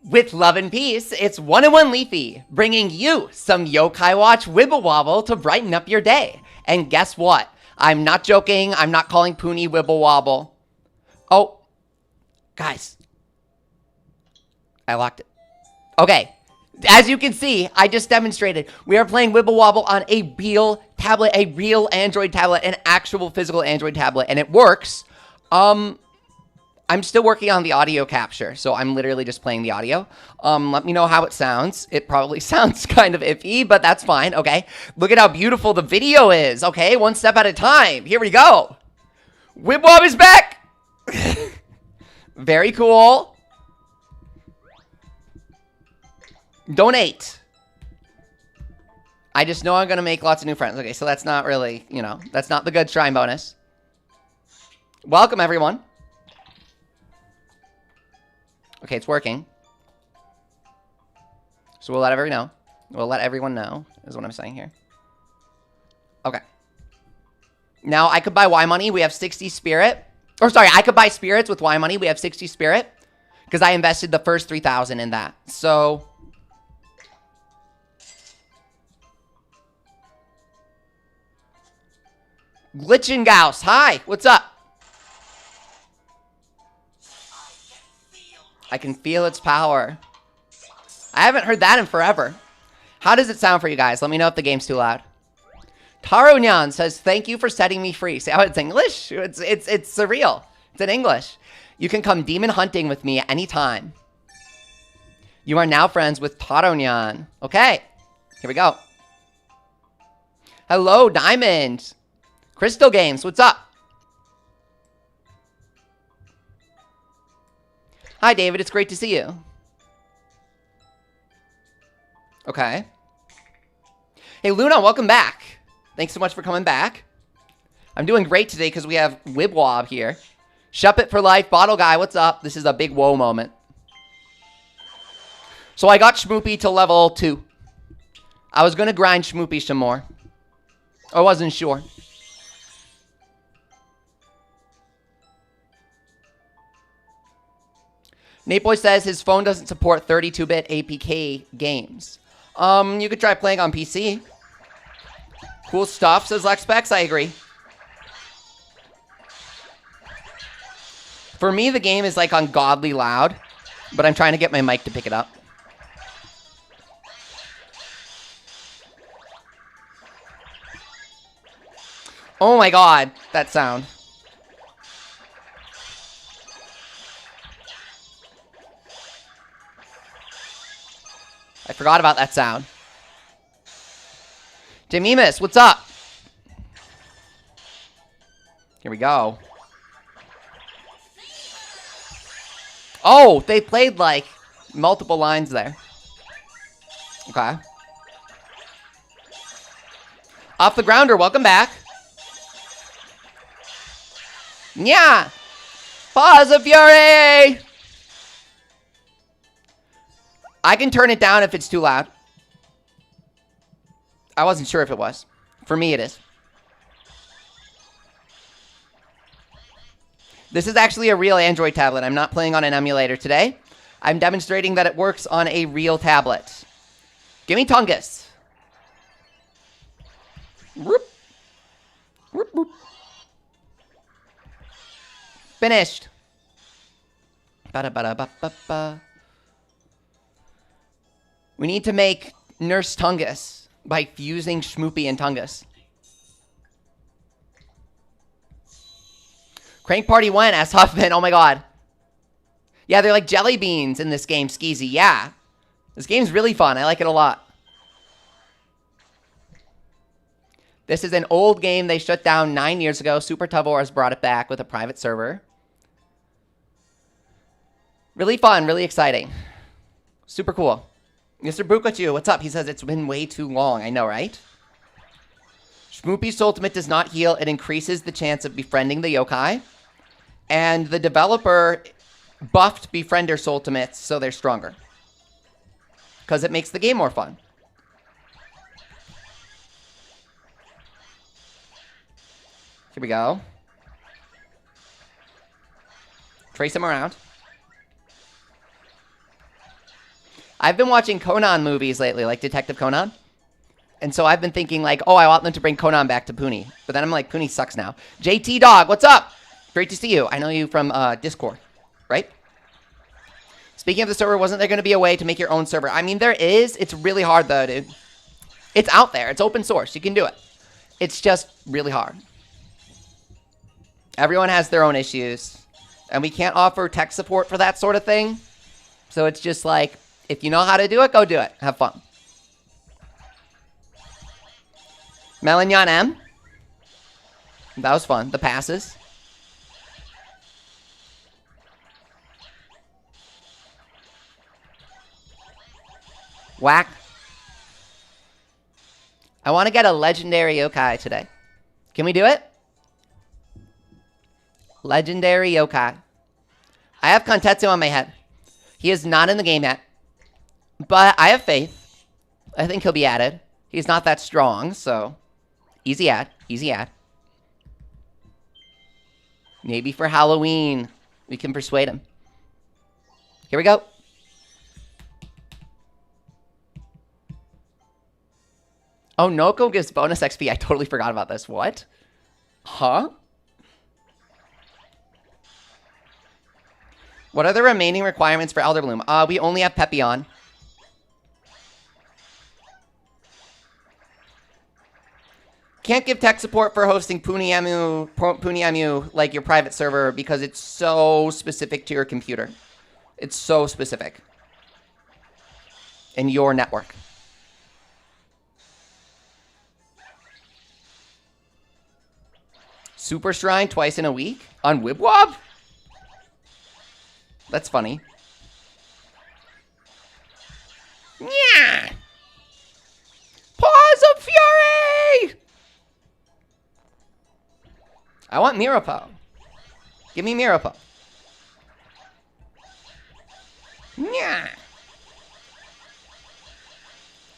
With love and peace, it's 1-in-1 Leafy, bringing you some Yokai Watch Wibble Wobble to brighten up your day. And guess what? I'm not joking. I'm not calling Poonie Wibble Wobble. Oh, guys. I locked it. Okay. As you can see, I just demonstrated. We are playing Wibble Wobble on a real tablet, a real Android tablet, an actual physical Android tablet, and it works. I'm still working on the audio capture, so I'm literally just playing the audio. Let me know how it sounds. It probably sounds kind of iffy, but that's fine, okay? Look at how beautiful the video is, okay? One step at a time. Here we go. Wib Wob is back! Very cool. Donate. I just know I'm going to make lots of new friends. Okay, so that's not really, you know, that's not the good shrine bonus. Welcome, everyone. Okay, it's working. So we'll let everyone know. We'll let everyone know, is what I'm saying here. Okay. Now, I could buy YMoney. We have 60 spirit. Or, sorry, I could buy spirits with YMoney. We have 60 spirit. Because I invested the first 3,000 in that. So... Glitchengaus, hi, what's up? I can feel its power. I haven't heard that in forever. How does it sound for you guys? Let me know if the game's too loud. Taro Nyan says, thank you for setting me free. See how it's English? It's surreal. It's in English. You can come demon hunting with me at any time. You are now friends with Taro Nyan. Okay, here we go. Hello, Diamond. Crystal Games, what's up? Hi, David. It's great to see you. Okay. Hey, Luna, welcome back. Thanks so much for coming back. I'm doing great today because we have Wib Wob here. Shuppet for life. Bottle Guy, what's up? This is a big whoa moment. So I got Schmoopy to level 2. I was going to grind Schmoopy some more. I wasn't sure. Nateboy says his phone doesn't support 32-bit APK games. You could try playing on PC. Cool stuff, says LexPex. I agree. For me, the game is like ungodly loud, but I'm trying to get my mic to pick it up. Oh my god, that sound. I forgot about that sound. Jamimus, what's up? Here we go. Oh, they played like multiple lines there. Okay. Off the Grounder, welcome back. Yeah. Pause of Fury. I can turn it down if it's too loud. I wasn't sure if it was. For me, it is. This is actually a real Android tablet. I'm not playing on an emulator today. I'm demonstrating that it works on a real tablet. Give me Tungus. Whoop. Whoop, whoop. Finished. Ba-da-ba-da-ba-ba-ba. We need to make Nurse Tungus by fusing Schmoopy and Tungus. Crank Party 1, S. Huffman. Oh my god. Yeah, they're like jelly beans in this game, Skeezy. Yeah. This game's really fun. I like it a lot. This is an old game they shut down 9 years ago. Super Tavor has brought it back with a private server. Really fun, really exciting. Super cool. Mr. Bukachu, what's up? He says it's been way too long. I know, right? Schmoopy's ultimate does not heal. It increases the chance of befriending the yokai. And the developer buffed Befriender's ultimates so they're stronger. Because it makes the game more fun. Here we go. Trace him around. I've been watching Conan movies lately, like Detective Conan. And so I've been thinking like, oh, I want them to bring Conan back to Puni. But then I'm like, Puni sucks now. JT Dog, what's up? Great to see you. I know you from Discord, right? Speaking of the server, wasn't there going to be a way to make your own server? I mean, there is. It's really hard, though, dude. It's out there. It's open source. You can do it. It's just really hard. Everyone has their own issues. And we can't offer tech support for that sort of thing. So it's just like, if you know how to do it, go do it. Have fun. Melignon M. That was fun. The passes. Whack. I want to get a legendary yokai today. Can we do it? Legendary yokai. I have Kontetsu on my head. He is not in the game yet. But I have faith. I think he'll be added. He's not that strong, so... Easy add. Easy add. Maybe for Halloween, we can persuade him. Here we go. Oh, Noko gives bonus XP. I totally forgot about this. What? Huh? What are the remaining requirements for Elder Bloom? We only have Peppillon. Can't give tech support for hosting Puniemu like your private server because it's so specific to your computer. It's so specific. In your network. Super Shrine twice in a week? On Wib Wob? That's funny. Yeah. Paws of Fury! I want Mirapo. Give me Mirapo. Yeah.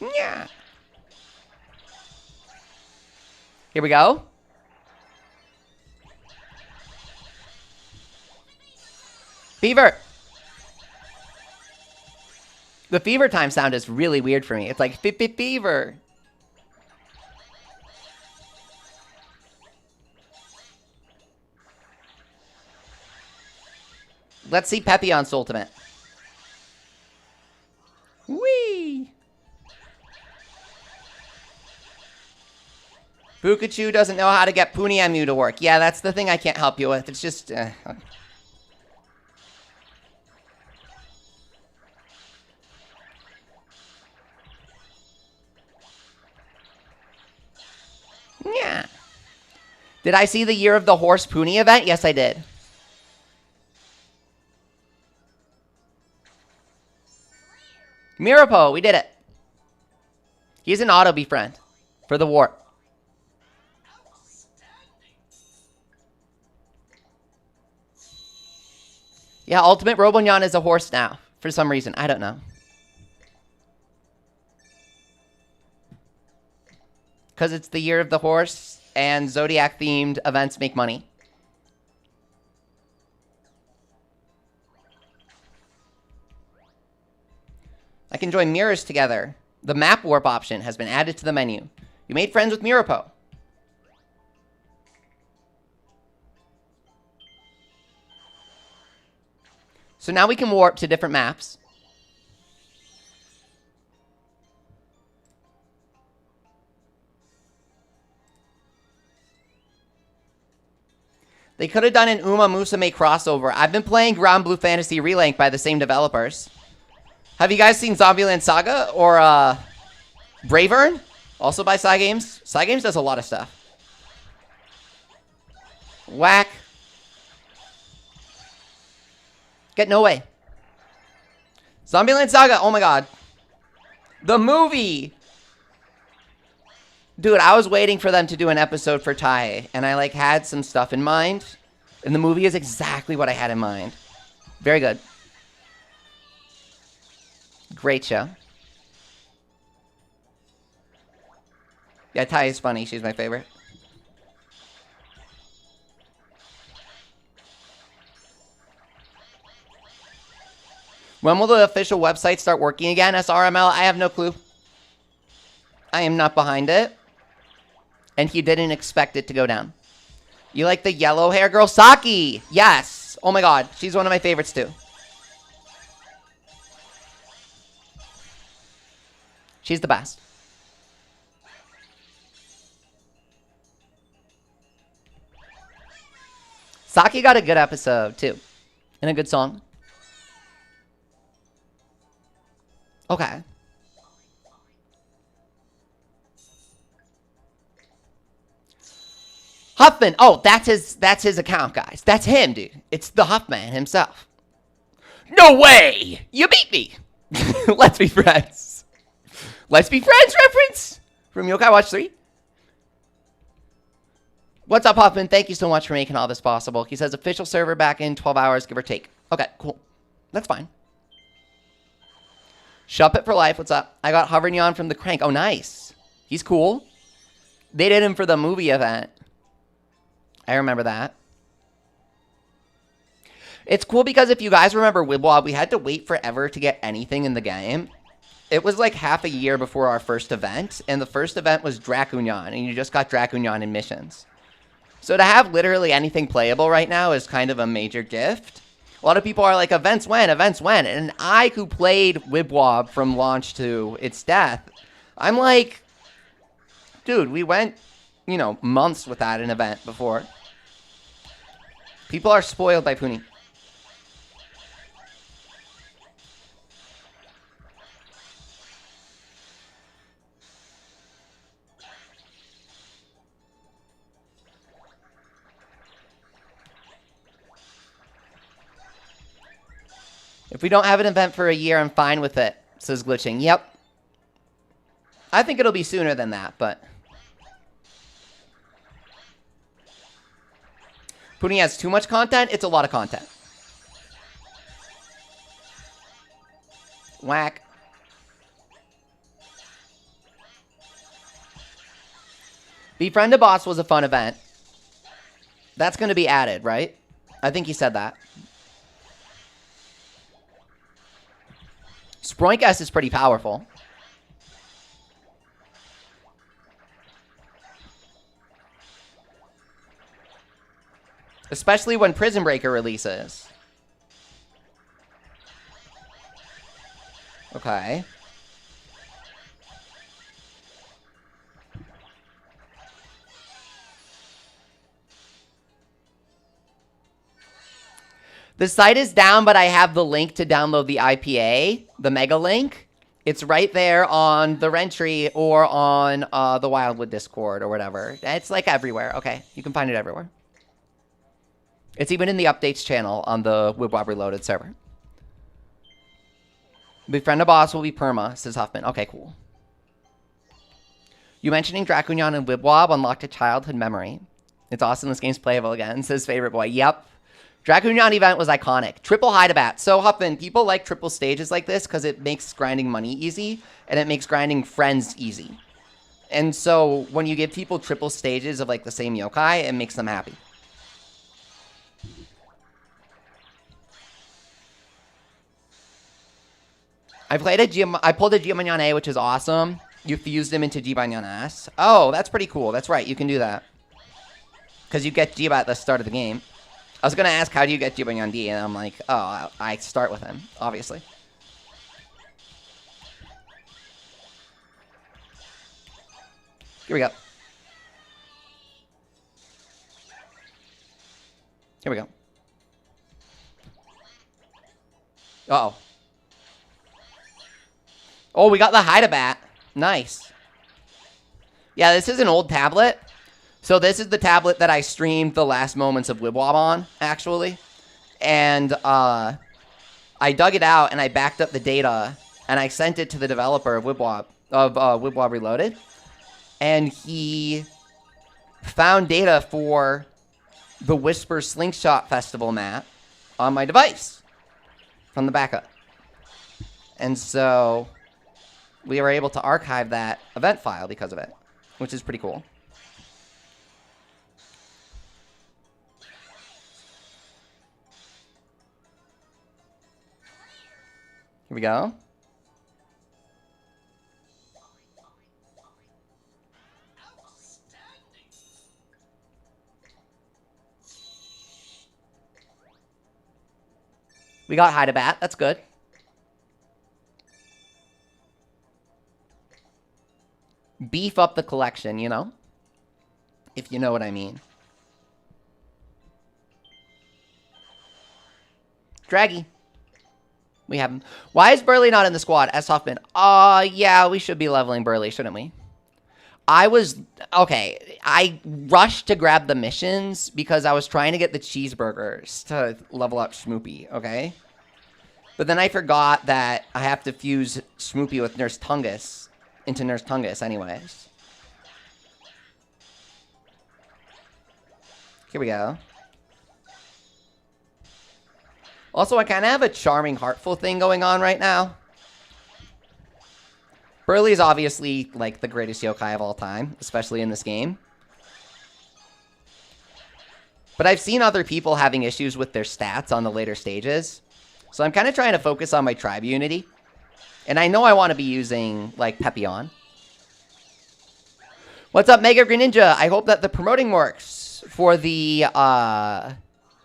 Yeah. Here we go. Fever. The fever time sound is really weird for me. It's like fever. Let's see Peppillon's ultimate. Whee! Pikachu doesn't know how to get Puniemu to work. Yeah, that's the thing I can't help you with. It's just... Yeah. Did I see the Year of the Horse Puni event? Yes, I did. Mirapo, we did it. He's an auto befriend for the warp. Yeah, Ultimate Robonyan is a horse now for some reason. I don't know. Because it's the Year of the Horse and Zodiac-themed events make money. I can join mirrors together. The map warp option has been added to the menu. You made friends with Mirapo. So now we can warp to different maps. They could have done an Uma Musume crossover. I've been playing Grand Blue Fantasy Relink by the same developers. Have you guys seen Zombieland Saga or Bravern? Also by Cygames. Cygames does a lot of stuff. Whack. Get no way. Zombieland Saga, oh my god. The movie! Dude, I was waiting for them to do an episode for Tai, and I like had some stuff in mind. And the movie is exactly what I had in mind. Very good. Great show. Yeah, Tai is funny. She's my favorite. When will the official website start working again, SRML? I have no clue. I am not behind it. And he didn't expect it to go down. You like the yellow hair girl? Saki! Yes! Oh my god, she's one of my favorites too. She's the best. Saki got a good episode too. And a good song. Okay. Huffman. Oh, that's his account, guys. That's him, dude. It's the Huffman himself. No way! You beat me! Let's be friends. Let's be friends reference from Yokai Watch 3. What's up, Huffman? Thank you so much for making all this possible. He says official server back in 12 hours, give or take. Okay, cool. That's fine. Shuppet for life. What's up? I got Hovernyon from the Crank. Oh, nice. He's cool. They did him for the movie event. I remember that. It's cool because if you guys remember Wib Wob, we had to wait forever to get anything in the game. It was like half a year before our first event, and the first event was Dracunyon, and you just got Dracunyon in missions. So to have literally anything playable right now is kind of a major gift. A lot of people are like, events when? Events when? And I, who played Wib Wob from launch to its death, I'm like, dude, we went, you know, months without an event before. People are spoiled by Puni. If we don't have an event for a year, I'm fine with it, says Glitching. Yep. I think it'll be sooner than that, but... Puni has too much content? It's a lot of content. Whack. Befriend a Boss was a fun event. That's going to be added, right? I think he said that. Sproink S is pretty powerful. Especially when Prison Breaker releases. Okay. The site is down, but I have the link to download the IPA, the mega link. It's right there on the Rentry or on the Wildwood Discord or whatever. It's like everywhere. Okay, you can find it everywhere. It's even in the updates channel on the Wib Wob Reloaded server. Befriend a Boss will be perma, says Huffman. Okay, cool. You mentioning Dracunyon and Wib Wob unlocked a childhood memory. It's awesome this game's playable again, says Favorite Boy. Yep. Dracunyon event was iconic. Triple Hideabat. So, Huffman, people like triple stages like this because it makes grinding money easy, and it makes grinding friends easy. And so, when you give people triple stages of, like, the same yokai, it makes them happy. I pulled a Giamanyan A, which is awesome. You fused him into Gibanyan S. Oh, that's pretty cool. That's right. You can do that. Because you get Giba at the start of the game. I was going to ask, how do you get Gibanyan D? And I'm like, oh, I start with him, obviously. Here we go. Here we go. Uh-oh. Oh, we got the Hideabat. Nice. Yeah, this is an old tablet. So this is the tablet that I streamed the last moments of Wib Wob on, actually. And I dug it out and I backed up the data and I sent it to the developer of Wib Wob Reloaded. And he found data for the Whisper Slingshot Festival map on my device from the backup. And so we were able to archive that event file because of it, which is pretty cool. Here we go. We got Hide a Bat. That's good. Beef up the collection, you know? If you know what I mean. Draggy. We have him. Why is Burley not in the squad? S. Hoffman. Yeah, we should be leveling Burley, shouldn't we? Okay, I rushed to grab the missions because I was trying to get the cheeseburgers to level up Schmoopy, okay? But then I forgot that I have to fuse Schmoopy with Nurse Tungus into Nurse Tungus anyways. Here we go. Also, I kind of have a charming, heartful thing going on right now. Burley is obviously, like, the greatest yokai of all time, especially in this game. But I've seen other people having issues with their stats on the later stages. So I'm kind of trying to focus on my tribe unity. And I know I want to be using, like, Peppillon. What's up, Mega Greninja? I hope that the promoting works for the,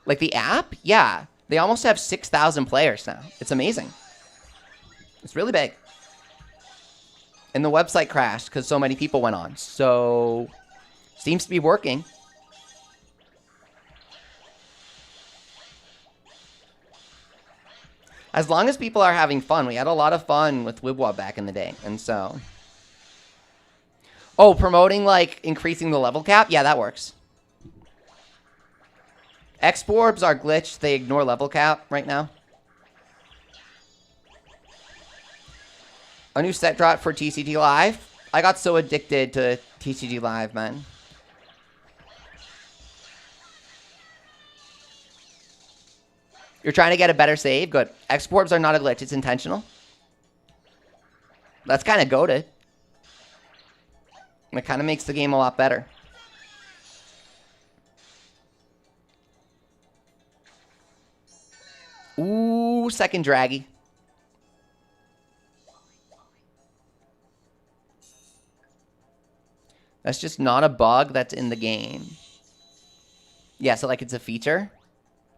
like, the app? Yeah. They almost have 6,000 players now. It's amazing. It's really big. And the website crashed because so many people went on. So, seems to be working. As long as people are having fun. We had a lot of fun with Wib Wob back in the day. And so... Oh, promoting, like, increasing the level cap? Yeah, that works. X-Orbs are glitched. They ignore level cap right now. A new set drop for TCG Live. I got so addicted to TCG Live, man. You're trying to get a better save? Good. X-Orbs are not a glitch. It's intentional. That's kind of goated. It kind of makes the game a lot better. Ooh, second draggy. That's just not a bug that's in the game. Yeah, so like it's a feature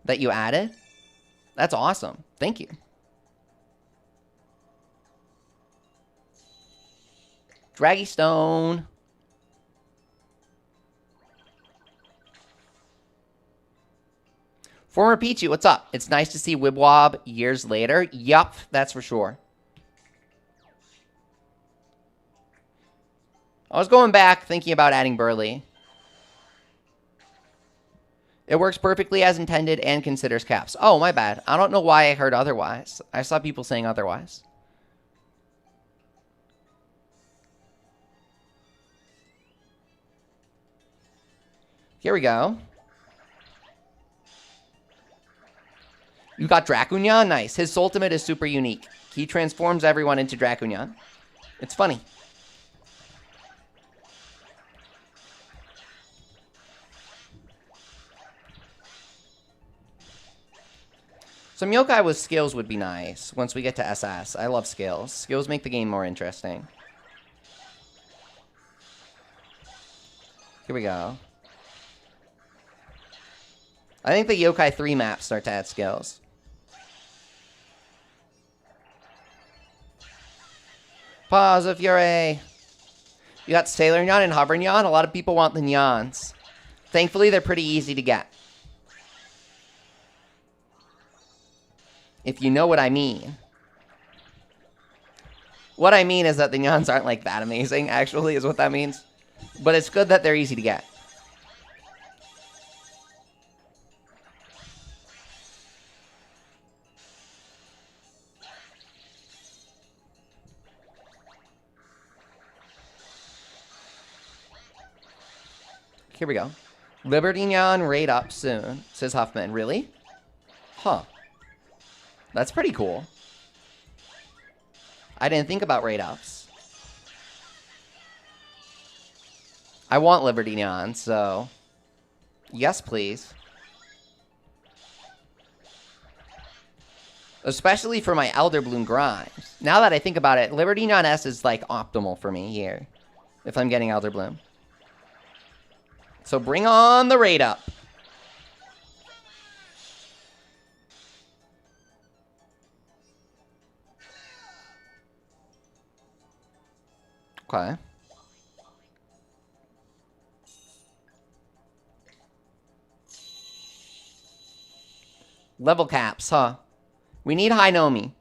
that you added. That's awesome. Thank you. Draggy Stone. Former Peachy, what's up? It's nice to see Wib Wob years later. Yup, that's for sure. I was going back thinking about adding Burley. It works perfectly as intended and considers caps. Oh, my bad. I don't know why I heard otherwise. I saw people saying otherwise. Here we go. You got Dracunyan? Nice. His ultimate is super unique. He transforms everyone into Dracunyan. It's funny. Some yokai with skills would be nice once we get to SS. I love skills. Skills make the game more interesting. Here we go. I think the Yokai 3 maps start to add skills. Pause of Fury. You got Sailor Nyan and Hover Nyan. A lot of people want the Nyans. Thankfully, they're pretty easy to get. If you know what I mean. What I mean is that the Nyans aren't like that amazing, actually, is what that means. But it's good that they're easy to get. Here we go. Liberty Nyan raid up soon, says Huffman. Really? Huh. That's pretty cool. I didn't think about raid ups. I want Liberty Nyan, so... Yes, please. Especially for my Elder Bloom grinds. Now that I think about it, Libertine on S is like optimal for me here. If I'm getting Elder Bloom. So bring on the raid up. Okay. Level caps, huh? We need high Nomi.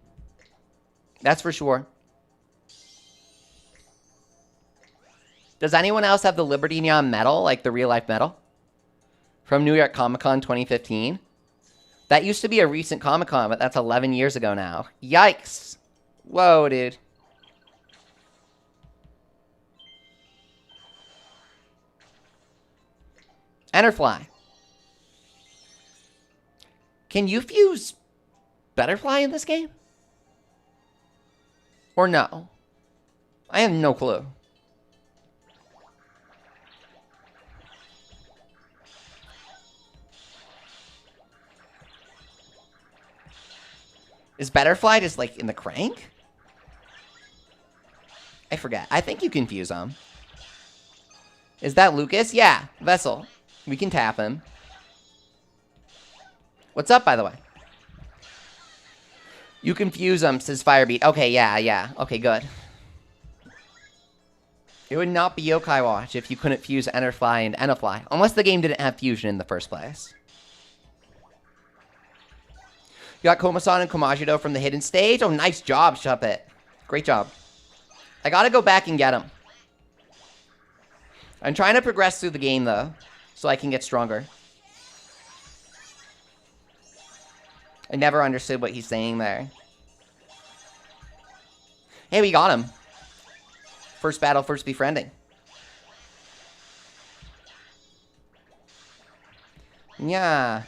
That's for sure. Does anyone else have the Libertine medal, like the real life medal? From New York Comic Con 2015? That used to be a recent Comic Con, but that's 11 years ago now. Yikes. Whoa, dude. Enterfly. Can you fuse Butterfly in this game? Or no? I have no clue. Is Butterfly just like in the crank? I forget. I think you can fuse him. Is that Lucas? Yeah, Vessel. We can tap him. What's up, by the way? You can fuse him, says Firebeat. Okay, yeah. Okay, good. It would not be Yokai Watch if you couldn't fuse Enterfly and Enterfly. Unless the game didn't have fusion in the first place. You got Komasan and Komajido from the hidden stage. Oh, nice job, Shuppet. Great job. I gotta go back and get him. I'm trying to progress through the game, though, so I can get stronger. I never understood what he's saying there. Hey, we got him. First battle, first befriending. Yeah.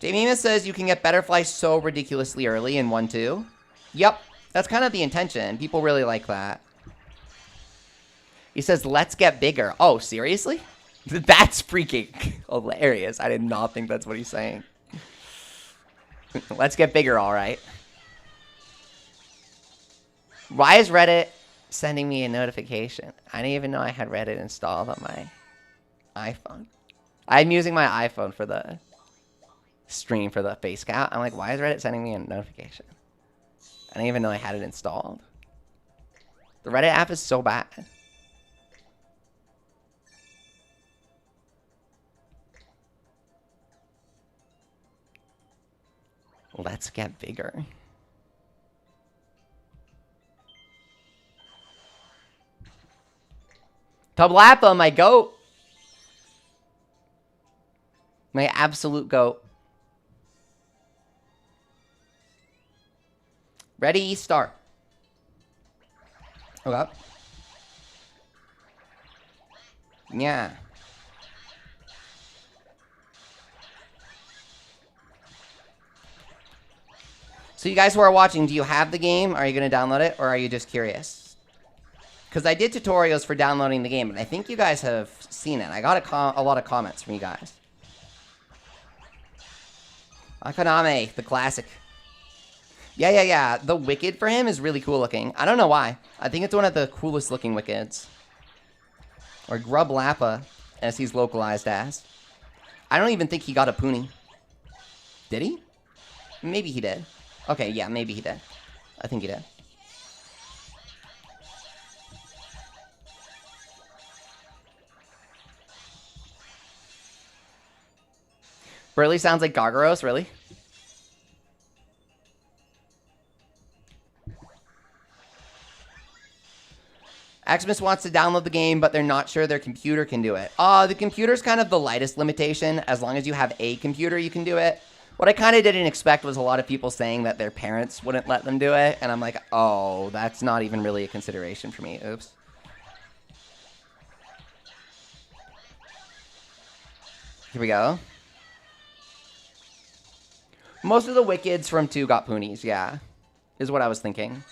Jamie says you can get Butterfly so ridiculously early in 1-2. Yep, that's kind of the intention. People really like that. He says, let's get bigger. Oh, seriously? That's freaking hilarious. I did not think that's what he's saying. Let's get bigger, all right. Why is Reddit sending me a notification? I didn't even know I had Reddit installed on my iPhone. I'm using my iPhone for the stream for the face count. I'm like, why is Reddit sending me a notification? I didn't even know I had it installed. The Reddit app is so bad. Let's get bigger. Tablapa, my goat. My absolute goat. Ready, start. Okay. Yeah. So you guys who are watching, do you have the game? Are you going to download it? Or are you just curious? Because I did tutorials for downloading the game, and I think you guys have seen it. I got a lot of comments from you guys. Akaname, the classic. Yeah. The Wicked for him is really cool looking. I don't know why. I think it's one of the coolest looking Wickeds. Or Grub Lappa, as he's localized as. I don't even think he got a Puni. Did he? Maybe he did. Okay, yeah, maybe he did. I think he did. Burley sounds like Gargaros, really? Xmas wants to download the game, but they're not sure their computer can do it. The computer's kind of the lightest limitation. As long as you have a computer, you can do it. What I kind of didn't expect was a lot of people saying that their parents wouldn't let them do it. And I'm like, oh, that's not even really a consideration for me. Oops. Here we go. Most of the Wickeds from 2 got Punis, yeah. Is what I was thinking.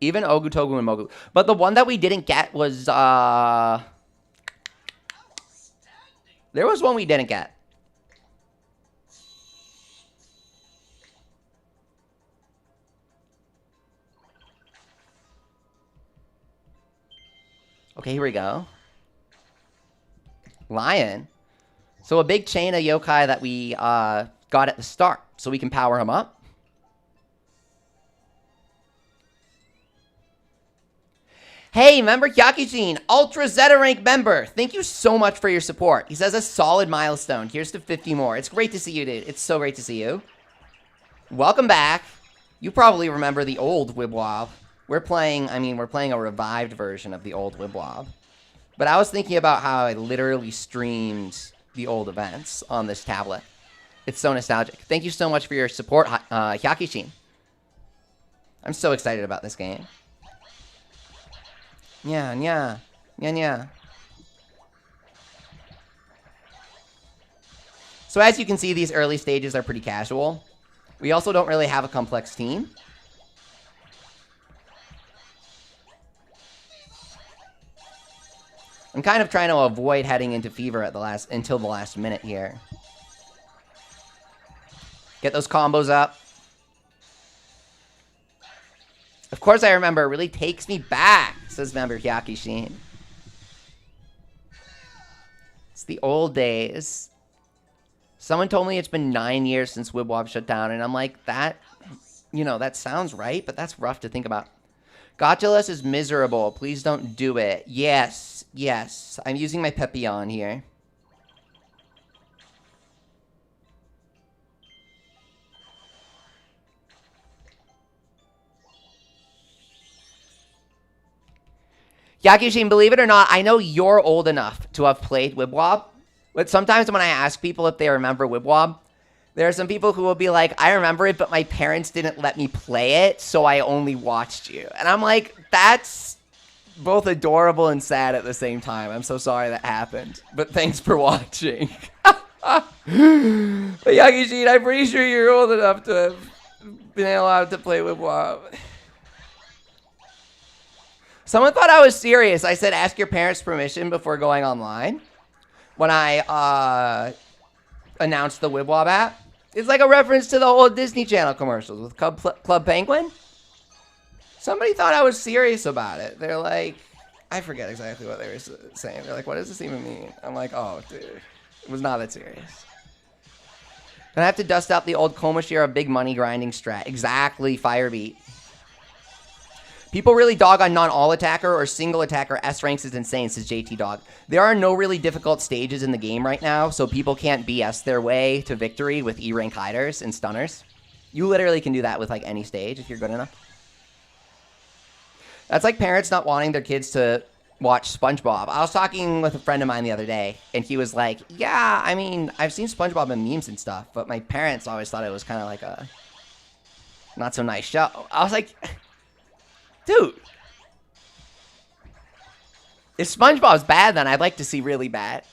Even Ogutogu and Mogu. But the one that we didn't get was, there was one we didn't get. Okay, here we go. Lion. So a big chain of yokai that we got at the start. So we can power him up. Hey, member Hyakishin, Ultra Zeta rank member. Thank you so much for your support. He says a solid milestone. Here's to 50 more. It's great to see you, dude. It's so great to see you. Welcome back. You probably remember the old Wib Wob. We're playing a revived version of the old Wib Wob. But I was thinking about how I literally streamed the old events on this tablet. It's so nostalgic. Thank you so much for your support, Hyakishin. I'm so excited about this game. Yeah. So as you can see, these early stages are pretty casual. We also don't really have a complex team. I'm kind of trying to avoid heading into fever at until the last minute here. Get those combos up. Of course I remember. It really takes me back, says member Hyakishin. It's the old days. Someone told me it's been 9 years since Wib Wob shut down, and I'm like, that sounds right, but that's rough to think about. Gotchaless is miserable. Please don't do it. Yes. I'm using my Peppillon here. Hyakishin, believe it or not, I know you're old enough to have played Wib Wob. But sometimes when I ask people if they remember Wib Wob, there are some people who will be like, I remember it, but my parents didn't let me play it, so I only watched you. And I'm like, that's both adorable and sad at the same time. I'm so sorry that happened. But thanks for watching. But Hyakishin, I'm pretty sure you're old enough to have been allowed to play Wib Wob. Someone thought I was serious. I said, ask your parents' permission before going online. When I announced the Wib Wob app. It's like a reference to the old Disney Channel commercials with Club Penguin. Somebody thought I was serious about it. They're like, I forget exactly what they were saying. They're like, what does this even mean? I'm like, oh, dude. It was not that serious. Then I have to dust out the old Komashira big money grinding strat. Exactly, Firebeat. People really dog on non-all attacker or single attacker S ranks is insane, says JT Dog. There are no really difficult stages in the game right now, so people can't BS their way to victory with E rank hiders and stunners. You literally can do that with like any stage if you're good enough. That's like parents not wanting their kids to watch SpongeBob. I was talking with a friend of mine the other day, and he was like, yeah, I mean, I've seen SpongeBob in memes and stuff, but my parents always thought it was kind of like a not so nice show. I was like, dude, if SpongeBob's bad, then I'd like to see really bad.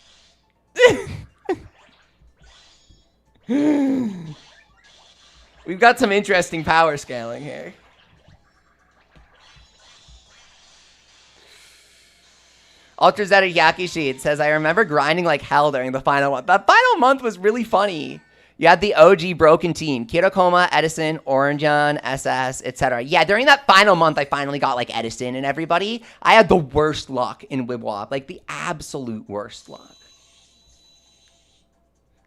We've got some interesting power scaling here. Ultra Zeta Hyakishin says, I remember grinding like hell during the final month. That final month was really funny. You had the OG broken team. Kirokoma, Edison, Orangeon, SS, etc. Yeah, during that final month, I finally got like Edison and everybody. I had the worst luck in Wib Wob. Like the absolute worst luck.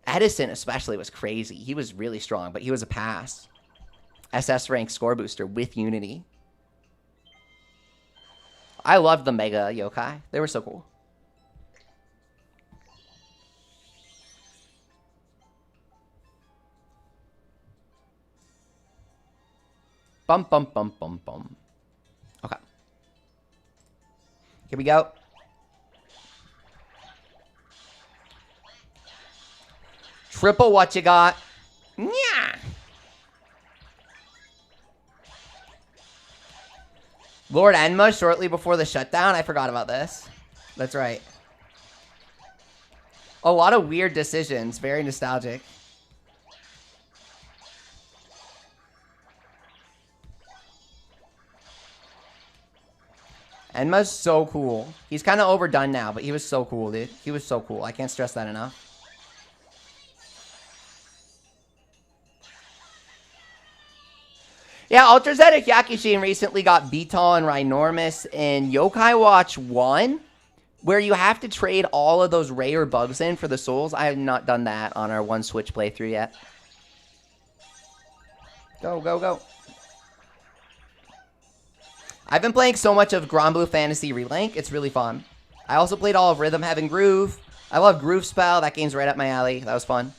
Edison especially was crazy. He was really strong, but he was a pass. SS rank score booster with Unity. I loved the Mega Yokai. They were so cool. Bum, bum, bum, bum, bum. Okay. Here we go. Triple what you got. Yeah. Lord Enma shortly before the shutdown. I forgot about this. That's right. A lot of weird decisions. Very nostalgic. Enma's so cool. He's kind of overdone now, but he was so cool, dude. He was so cool. I can't stress that enough. Yeah, Ultra Zeta Hyakishin recently got Beetle and Rhinormus in Yokai Watch 1. where you have to trade all of those rare bugs in for the souls. I have not done that on our one Switch playthrough yet. Go, go, go. I've been playing so much of Granblue Fantasy Relink. It's really fun. I also played all of Rhythm Heaven Groove. I love Groove Spell. That game's right up my alley. That was fun.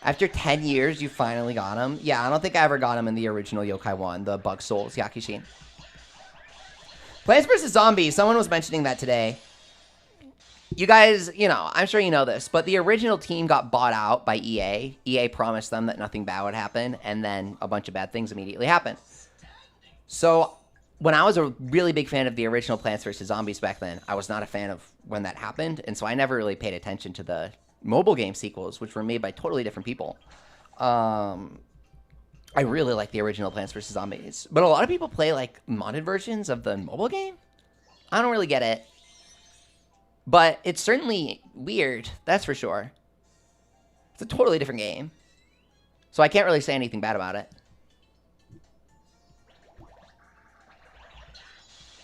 After 10 years, you finally got him. Yeah, I don't think I ever got him in the original Yokai 1, the Bug Souls, Yakushin. Plants vs. Zombies. Someone was mentioning that today. You guys, you know, I'm sure you know this, but the original team got bought out by EA. EA promised them that nothing bad would happen, and then a bunch of bad things immediately happened. So when I was a really big fan of the original Plants vs. Zombies back then, I was not a fan of when that happened, and so I never really paid attention to the mobile game sequels, which were made by totally different people. I really like the original Plants vs. Zombies, but a lot of people play like modded versions of the mobile game. I don't really get it, but it's certainly weird, that's for sure. It's a totally different game, so I can't really say anything bad about it.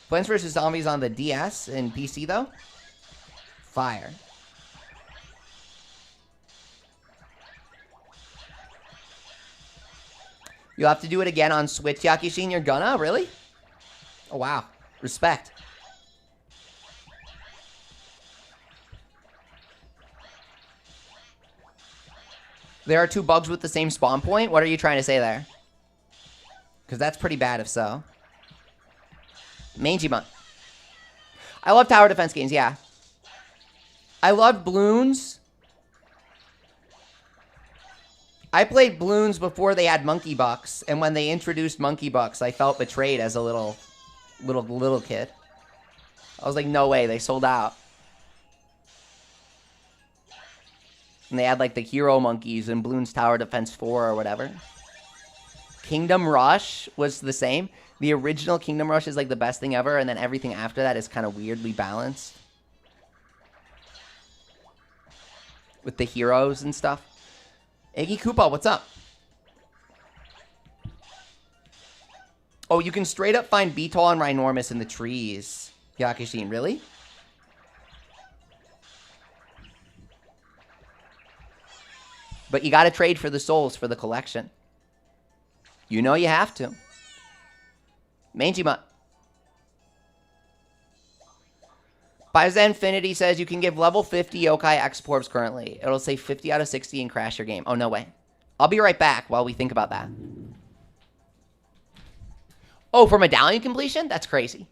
Plants vs. Zombies on the DS and PC though? Fire. You'll have to do it again on Switch, Yakushin. You're gonna? Really? Oh, wow. Respect. There are two bugs with the same spawn point? What are you trying to say there? Because that's pretty bad if so. Mangy Mutt. I love tower defense games, yeah. I loved Bloons. I played Bloons before they had Monkey Bucks, and when they introduced Monkey Bucks, I felt betrayed as a little kid. I was like, no way, they sold out. And they had like the hero monkeys in Bloons Tower Defense 4 or whatever. Kingdom Rush was the same. The original Kingdom Rush is like the best thing ever, and then everything after that is kind of weirdly balanced. With the heroes and stuff. Iggy Koopa, what's up? Oh, you can straight up find Beetle and Rhinormus in the trees. Yakushin, really? But you gotta trade for the souls for the collection. You know you have to. Mangy Mutt. Infinity says you can give level 50 yokai exports currently. It'll say 50 out of 60 and crash your game. Oh, no way. I'll be right back while we think about that. Oh, for medallion completion? That's crazy.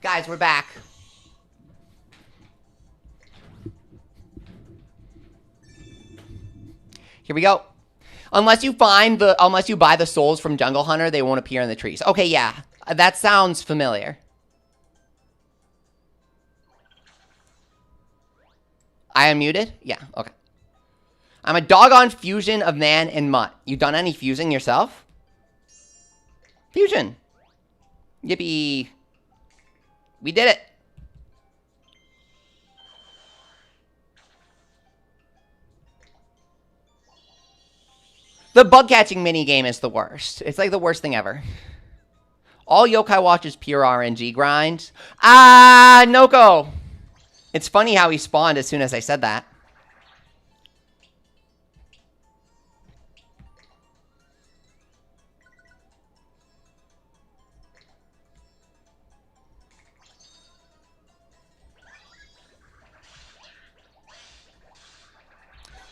Guys, we're back. Here we go. Unless you buy the souls from Jungle Hunter, they won't appear in the trees. Okay, yeah. That sounds familiar. I am muted? Yeah, okay. I'm a doggone fusion of man and mutt. You done any fusing yourself? Fusion. Yippee. We did it. The bug catching minigame is the worst. It's like the worst thing ever. All Yokai Watch is pure RNG grind. Ah, Noko. It's funny how he spawned as soon as I said that.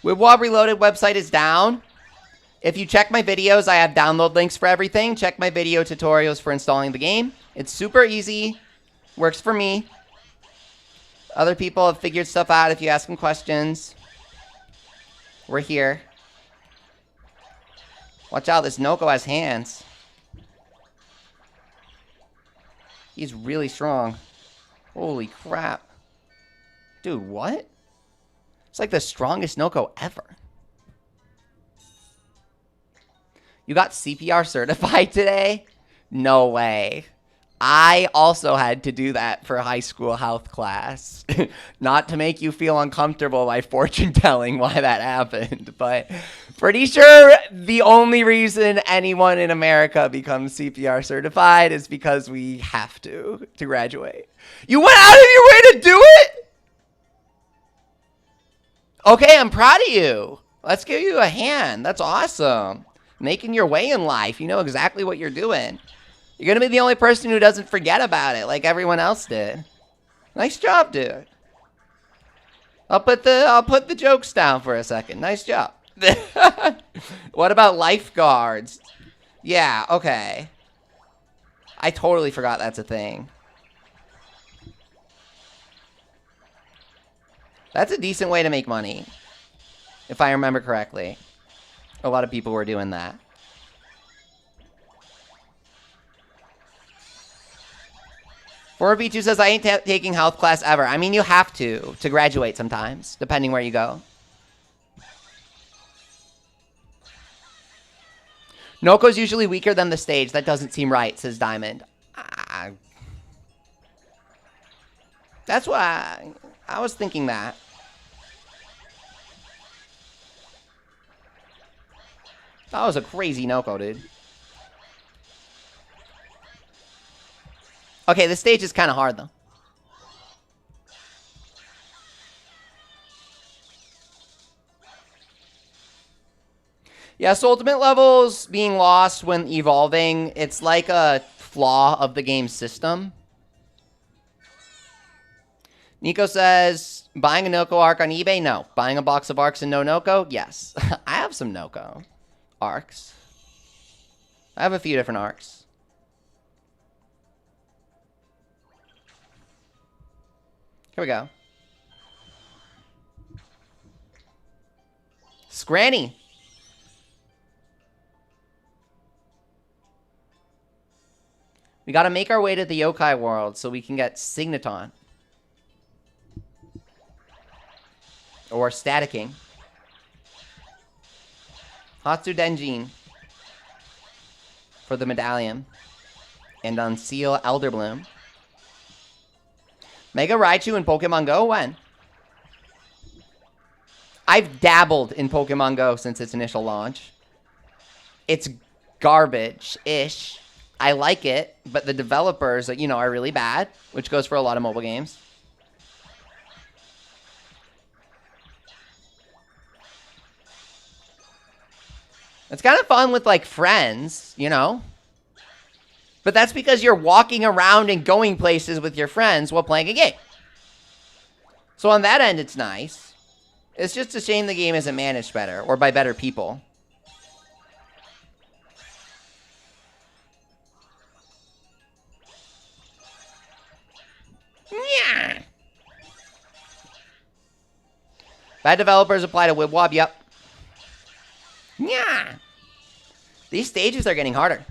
Wib Wob Reloaded website is down. If you check my videos, I have download links for everything. Check my video tutorials for installing the game. It's super easy. Works for me. Other people have figured stuff out if you ask them questions. We're here. Watch out, this Noko has hands. He's really strong. Holy crap. Dude, what? It's like the strongest Noko ever. You got CPR certified today? No way. I also had to do that for high school health class. Not to make you feel uncomfortable by fortune telling why that happened, but pretty sure the only reason anyone in America becomes CPR certified is because we have to graduate. You went out of your way to do it? Okay, I'm proud of you. Let's give you a hand. That's awesome. Making your way in life. You know exactly what you're doing. You're going to be the only person who doesn't forget about it like everyone else did. Nice job, dude. I'll put the jokes down for a second. Nice job. What about lifeguards? Yeah, okay. I totally forgot that's a thing. That's a decent way to make money, if I remember correctly. A lot of people were doing that. Former 2 says, I ain't taking health class ever. I mean, you have to graduate sometimes, depending where you go. Noko's usually weaker than the stage. That doesn't seem right, says Diamond. That's why I was thinking that. That was a crazy Noko, dude. Okay, the stage is kind of hard, though. Yeah, so ultimate levels being lost when evolving, it's like a flaw of the game's system. Nico says, buying a Noko arc on eBay? No. Buying a box of arcs and no Noko? Yes. I have some Noko arcs. I have a few different arcs. Here we go. Scranny. We gotta make our way to the yokai world so we can get Signaton. Or Staticking. Hatsu Denjin. For the medallion. And Unseal Elder Bloom. Mega Raichu in Pokemon Go? When? I've dabbled in Pokemon Go since its initial launch. It's garbage-ish. I like it, but the developers, you know, are really bad, which goes for a lot of mobile games. It's kind of fun with, like, friends, you know? But that's because you're walking around and going places with your friends while playing a game. So on that end, it's nice. It's just a shame the game isn't managed better, or by better people. Yeah. Bad developers apply to Wib Wob, yep. Yeah. These stages are getting harder.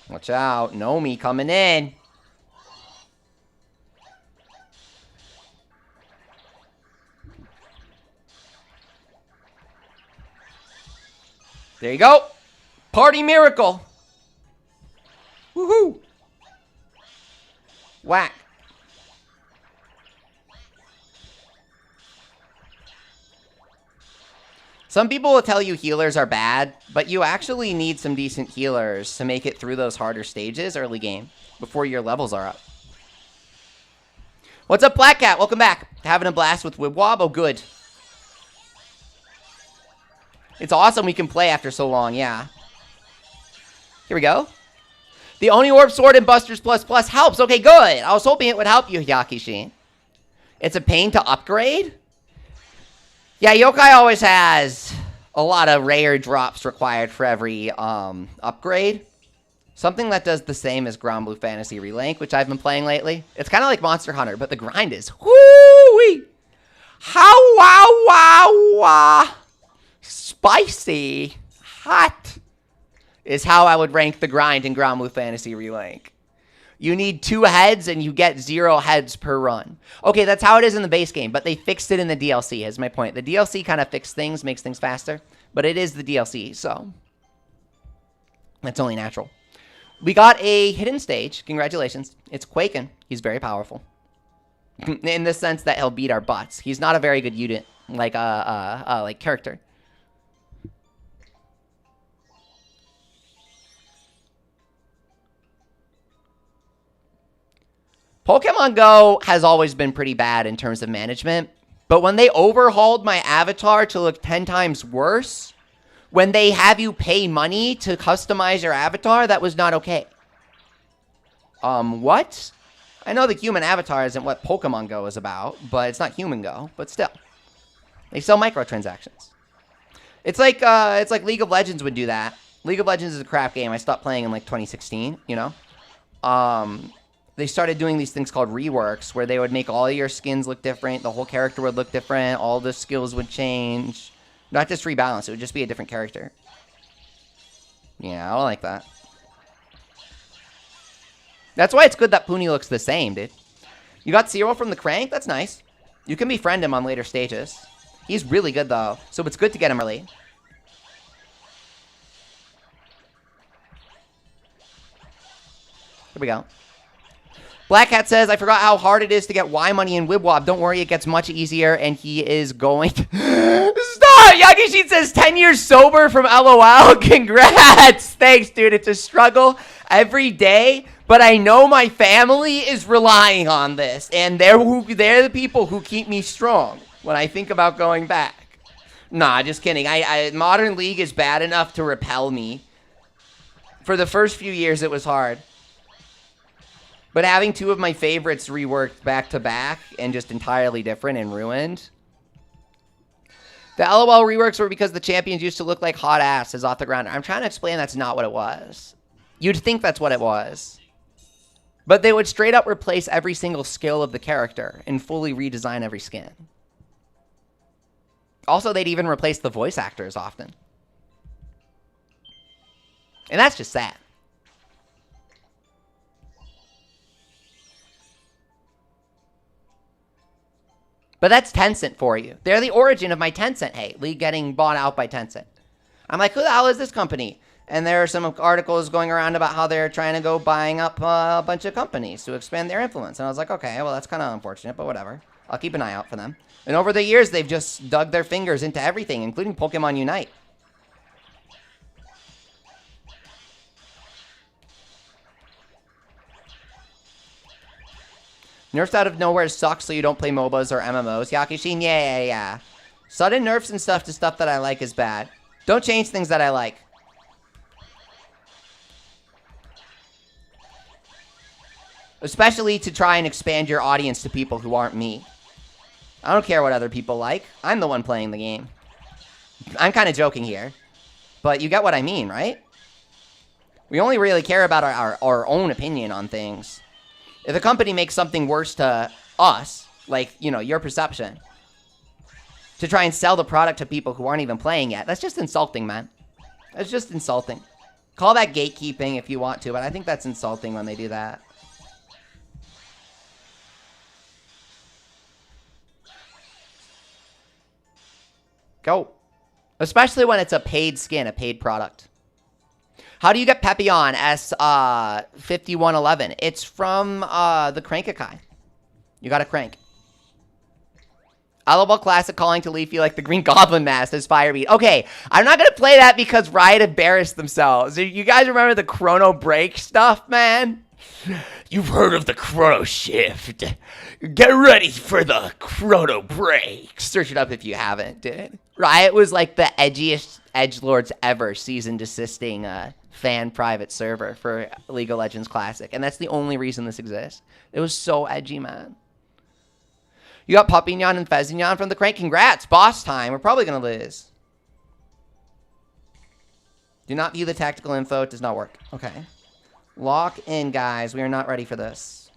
Watch out. Nomi coming in. There you go. Party miracle. Woohoo. Whack. Some people will tell you healers are bad, but you actually need some decent healers to make it through those harder stages early game before your levels are up. What's up, Black Cat? Welcome back. Having a blast with Wib Wob? Oh, good. It's awesome we can play after so long, yeah. Here we go. The Oni Orb Sword and Busters Plus Plus helps. Okay, good. I was hoping it would help you, Yakishi. It's a pain to upgrade? Yeah, Yokai always has a lot of rare drops required for every upgrade. Something that does the same as Ground Blue Fantasy Relink, which I've been playing lately. It's kind of like Monster Hunter, but the grind is whoo-wee. How wow wow wow. Spicy. Hot. Is how I would rank the grind in Ground Blue Fantasy Relink. You need 2 heads and you get 0 heads per run. Okay, that's how it is in the base game, but they fixed it in the DLC, is my point. The DLC kind of fixed things, makes things faster, but it is the DLC, so that's only natural. We got a hidden stage. Congratulations. It's Quaken. He's very powerful. In the sense that he'll beat our butts. He's not a very good unit, like character. Pokemon Go has always been pretty bad in terms of management, but when they overhauled my avatar to look 10 times worse, when they have you pay money to customize your avatar, that was not okay. What? I know the human avatar isn't what Pokemon Go is about, but it's not Human Go, but still. They sell microtransactions. It's like League of Legends would do that. League of Legends is a crap game. I stopped playing in like 2016, you know? They started doing these things called reworks where they would make all your skins look different. The whole character would look different. All the skills would change. Not just rebalance. It would just be a different character. Yeah, I don't like that. That's why it's good that Puni looks the same, dude. You got Zero from the Crank? That's nice. You can befriend him on later stages. He's really good, though. So it's good to get him early. Here we go. Black Hat says, I forgot how hard it is to get YMoney in Wib Wob. Don't worry, it gets much easier, and he is going to... Stop! Yagishin says, 10 years sober from LOL. Congrats! Thanks, dude. It's a struggle every day, but I know my family is relying on this, and they're the people who keep me strong when I think about going back. Nah, just kidding. Modern League is bad enough to repel me. For the first few years, it was hard. But having 2 of my favorites reworked back-to-back and just entirely different and ruined. The LOL reworks were because the champions used to look like hot asses off the ground. I'm trying to explain that's not what it was. You'd think that's what it was. But they would straight up replace every single skill of the character and fully redesign every skin. Also, they'd even replace the voice actors often. And that's just sad. But that's Tencent for you. They're the origin of my Tencent hate. League getting bought out by Tencent. I'm like, who the hell is this company? And there are some articles going around about how they're trying to go buying up a bunch of companies to expand their influence. And I was like, okay, well, that's kind of unfortunate, but whatever. I'll keep an eye out for them. And over the years, they've just dug their fingers into everything, including Pokemon Unite. Nerfs out of nowhere sucks so you don't play MOBAs or MMOs. Yakishin, yeah. Sudden nerfs and stuff to stuff that I like is bad. Don't change things that I like. Especially to try and expand your audience to people who aren't me. I don't care what other people like. I'm the one playing the game. I'm kind of joking here. But you get what I mean, right? We only really care about our own opinion on things. If a company makes something worse to us, like, you know, your perception, to try and sell the product to people who aren't even playing yet, that's just insulting, man. That's just insulting. Call that gatekeeping if you want to, but I think that's insulting when they do that. Go. Especially when it's a paid skin, a paid product. How do you get Peppillon S5111? It's from the Crankakai. You got a crank. Allable Classic calling to Leafy like the Green Goblin mask as Fire Beat. Okay, I'm not going to play that because Riot embarrassed themselves. You guys remember the Chrono Break stuff, man? You've heard of the Chrono Shift. Get ready for the Chrono Break. Search it up if you haven't, dude. Riot was like the edgiest edgelords ever season desisting fan private server for League of Legends Classic. And that's the only reason this exists. It was so edgy, man. You got Peppillon and Fezignon from the crank. Congrats. Boss time. We're probably going to lose. Do not view the tactical info. It does not work. Okay. Lock in, guys. We are not ready for this.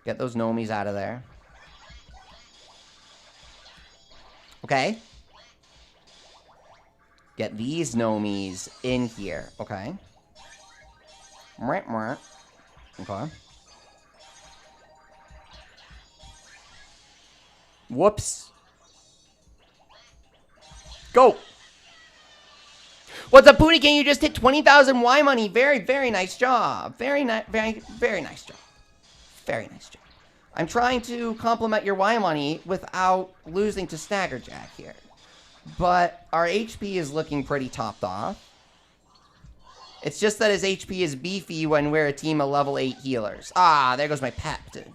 Get those Nomis out of there. Okay. Get these Nomis in here. Okay. Okay. Whoops. Go. What's up, Poonie King? You just hit 20,000 YMoney. Very, very nice job. Very nice job. Very nice job. I'm trying to compliment your YMoney without losing to Snaggerjack here. But our HP is looking pretty topped off. It's just that his HP is beefy when we're a team of level 8 healers. Ah, there goes my pep, dude.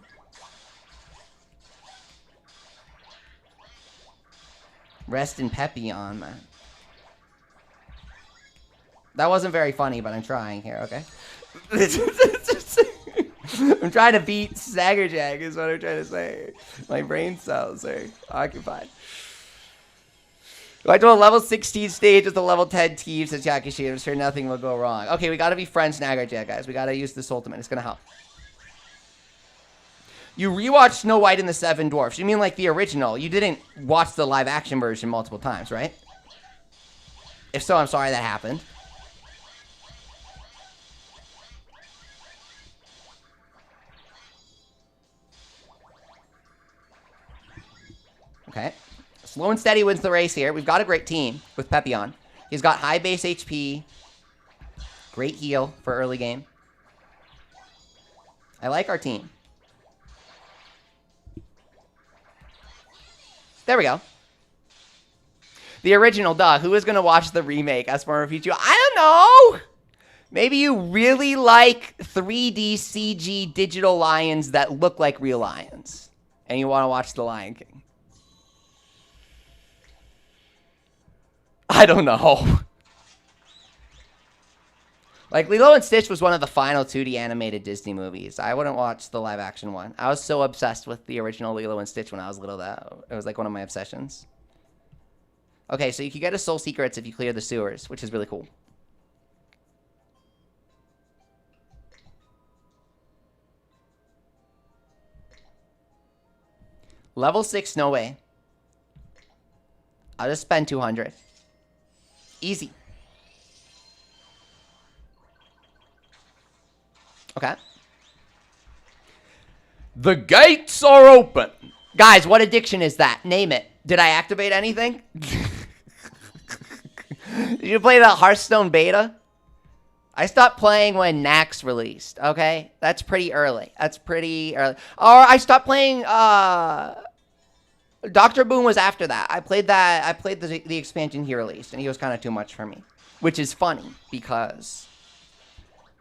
Rest in Peppillon, man. That wasn't very funny, but I'm trying here, okay? I'm trying to beat Snaggerjack is what I'm trying to say. My brain cells are occupied. I do a level 16 stage with a level 10 team, says Yakishi. I'm sure nothing will go wrong. Okay, we gotta be friends, Snaggerjack, guys. We gotta use this ultimate. It's gonna help. You rewatched Snow White and the Seven Dwarfs. You mean like the original? You didn't watch the live action version multiple times, right? If so, I'm sorry that happened. Okay. Slow and steady wins the race here. We've got a great team with Peppillon. He's got high base HP. Great heal for early game. I like our team. There we go. The original, duh. Who is going to watch the remake? As for Pichu? I don't know. Maybe you really like 3D CG digital lions that look like real lions. And you want to watch The Lion King. I don't know. Like, Lilo and Stitch was one of the final 2D animated Disney movies. I wouldn't watch the live action one. I was so obsessed with the original Lilo and Stitch when I was little that it was like one of my obsessions. Okay, so you can get a Soul Secrets if you clear the sewers, which is really cool. Level 6, no way. I'll just spend 200. Easy. Okay. The gates are open. Guys, what addiction is that? Name it. Did I activate anything? Did you play the Hearthstone beta? I stopped playing when Nax released, okay? That's pretty early. That's pretty early. Or I stopped playing, Dr. Boom was after that. I played the expansion he released, and he was kind of too much for me. Which is funny, because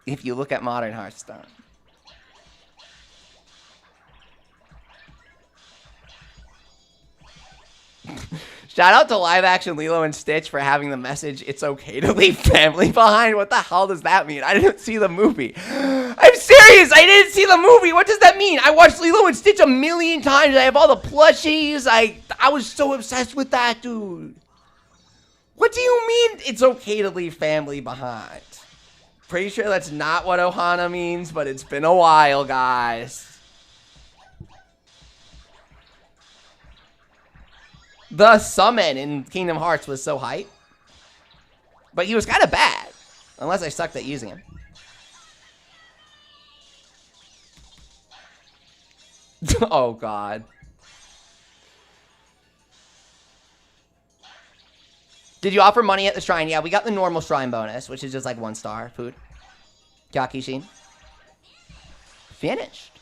if you look at modern Hearthstone. Shout out to live action Lilo and Stitch for having the message, "It's okay to leave family behind." What the hell does that mean? I didn't see the movie. I'm serious. I didn't see the movie. What does that mean? I watched Lilo and Stitch a million times. I have all the plushies. I was so obsessed with that, dude. What do you mean it's okay to leave family behind? Pretty sure that's not what Ohana means, but it's been a while, guys. The summon in Kingdom Hearts was so hype. But he was kind of bad. Unless I sucked at using him. Oh, God. Did you offer money at the shrine? Yeah, we got the normal shrine bonus, which is just like 1 star food. Kyakishin. Finished.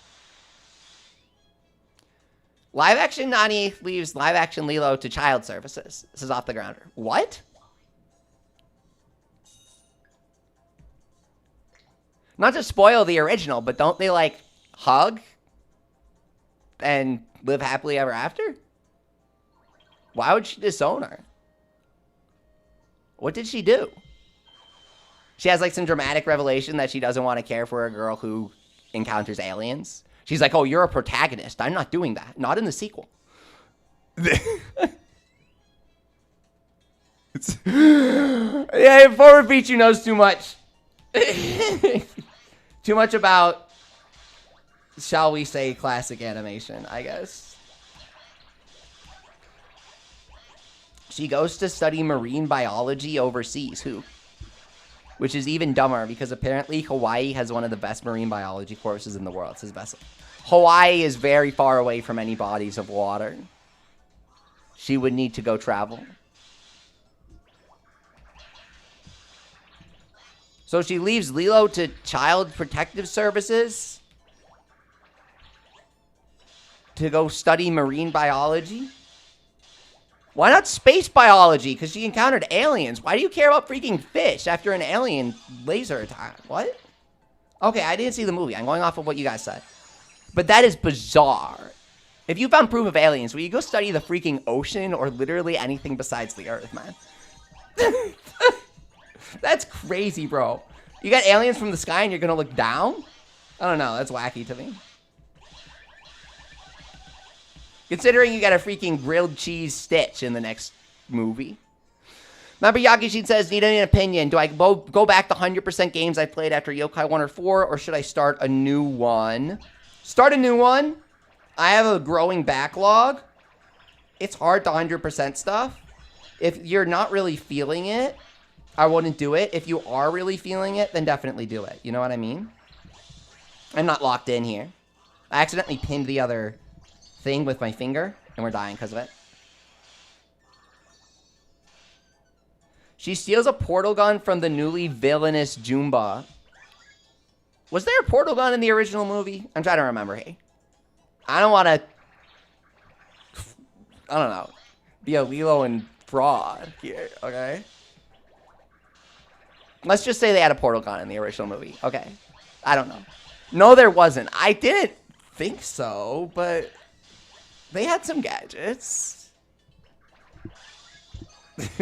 Live action Nani leaves live action Lilo to child services. This is off the grounder. What? Not to spoil the original, but don't they, like, hug and live happily ever after? Why would she disown her? What did she do? She has, like, some dramatic revelation that she doesn't want to care for a girl who encounters aliens. She's like, oh, you're a protagonist. I'm not doing that. Not in the sequel. Yeah, Forward Feature knows too much. Too much about, shall we say, classic animation, I guess. She goes to study marine biology overseas. Who? Which is even dumber because apparently Hawaii has one of the best marine biology courses in the world. It's his best. Hawaii is very far away from any bodies of water. She would need to go travel. So she leaves Lilo to Child Protective Services to go study marine biology. Why not space biology? Because she encountered aliens. Why do you care about freaking fish after an alien laser attack? What? Okay, I didn't see the movie. I'm going off of what you guys said. But that is bizarre. If you found proof of aliens, will you go study the freaking ocean or literally anything besides the Earth, man? That's crazy, bro. You got aliens from the sky and you're going to look down? I don't know. That's wacky to me. Considering you got a freaking grilled cheese Stitch in the next movie. Remember, Yakishin says, need an opinion. Do I go back to 100% games I played after Yokai 1 or 4, or should I start a new one? Start a new one. I have a growing backlog. It's hard to 100% stuff. If you're not really feeling it, I wouldn't do it. If you are really feeling it, then definitely do it. You know what I mean? I'm not locked in here. I accidentally pinned the other thing with my finger, and we're dying because of it. She steals a portal gun from the newly villainous Jumba. Was there a portal gun in the original movie? I'm trying to remember. Hey, I don't want to, I don't know, be a Lilo and fraud here, okay? Let's just say they had a portal gun in the original movie, okay? I don't know. No, there wasn't. I didn't think so, but they had some gadgets.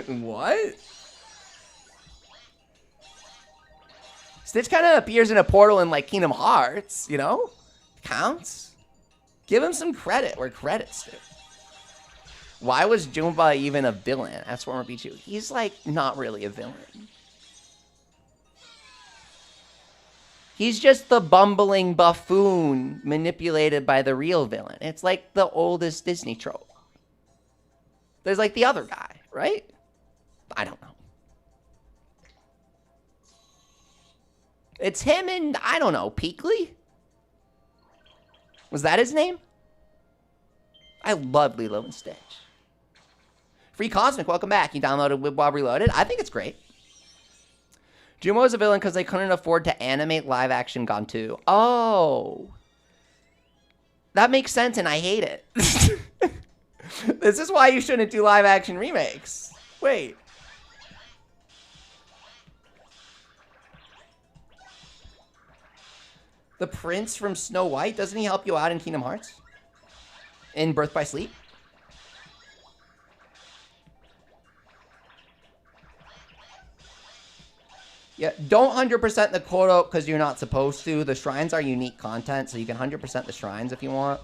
What? Stitch kind of appears in a portal in, like, Kingdom Hearts, you know? Counts. Give him some credit where credit's due. Why was Jumba even a villain? That's Former Pichu. He's, like, not really a villain. He's just the bumbling buffoon manipulated by the real villain. It's like the oldest Disney trope. There's like the other guy, right? I don't know. It's him and, I don't know, Peakley? Was that his name? I love Lilo and Stitch. Free Cosmic, welcome back. You downloaded Wib Wob Reloaded. I think it's great. Jumo is a villain because they couldn't afford to animate live-action Gontu. Oh. That makes sense, and I hate it. This is why you shouldn't do live-action remakes. Wait. The prince from Snow White, doesn't he help you out in Kingdom Hearts? In Birth by Sleep? Yeah, don't 100% the quota because you're not supposed to. The shrines are unique content, so you can 100% the shrines if you want.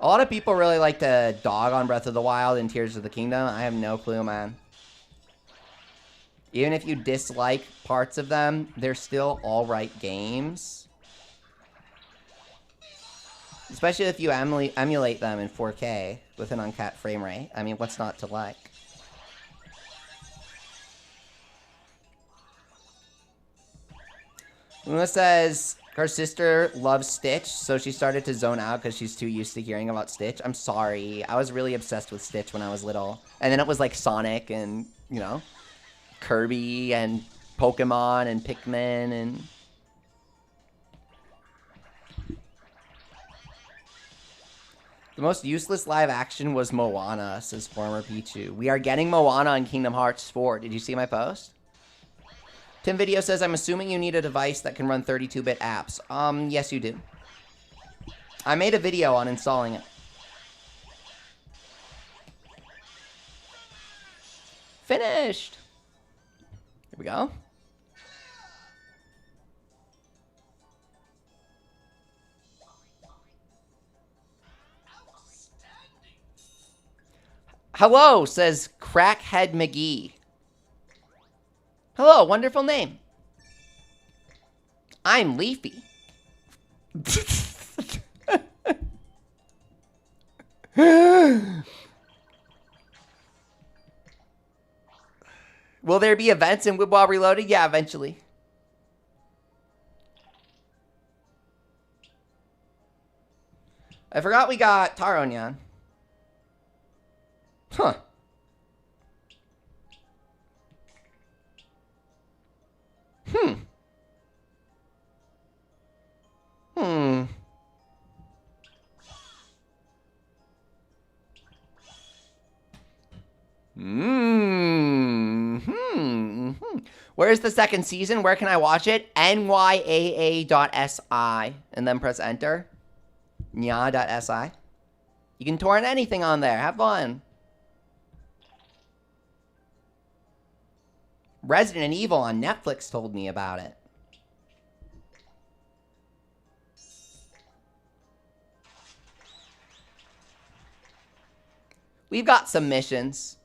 A lot of people really like to dog on Breath of the Wild and Tears of the Kingdom. I have no clue, man. Even if you dislike parts of them, they're still alright games. Especially if you emulate them in 4K with an uncapped frame rate. I mean, what's not to like? Luna says her sister loves Stitch, so she started to zone out because she's too used to hearing about Stitch. I'm sorry. I was really obsessed with Stitch when I was little. And then it was like Sonic and, you know, Kirby and Pokemon and Pikmin and... The most useless live action was Moana, says former Pichu. We are getting Moana on Kingdom Hearts 4. Did you see my post? Tim Video says, I'm assuming you need a device that can run 32-bit apps. Yes, you do. I made a video on installing it. Finished. Here we go. Hello, says Crackhead McGee. Hello, wonderful name. I'm Leafy. Will there be events in Wib Wob Reloaded? Yeah, eventually. I forgot we got Taronyan. Huh. Hmm. Where's the second season? Where can I watch it? nyaa.si. And then press enter. nya.si. You can torrent anything on there. Have fun. Resident Evil on Netflix told me about it. We've got some missions.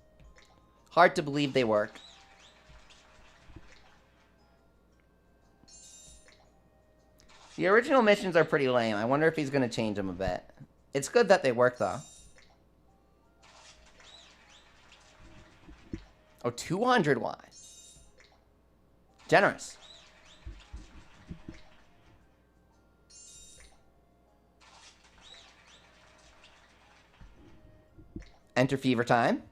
Hard to believe they work. The original missions are pretty lame. I wonder if he's going to change them a bit. It's good that they work, though. Oh, 200 Y. Generous. Enter fever time.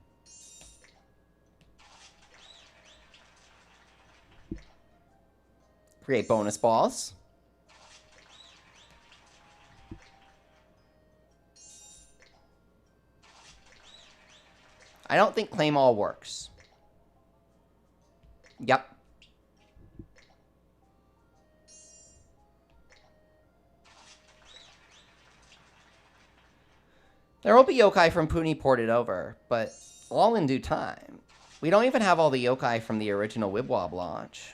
Create bonus balls. I don't think claim all works. Yep. There will be yokai from Puni ported over, but all in due time. We don't even have all the yokai from the original Wib Wob launch.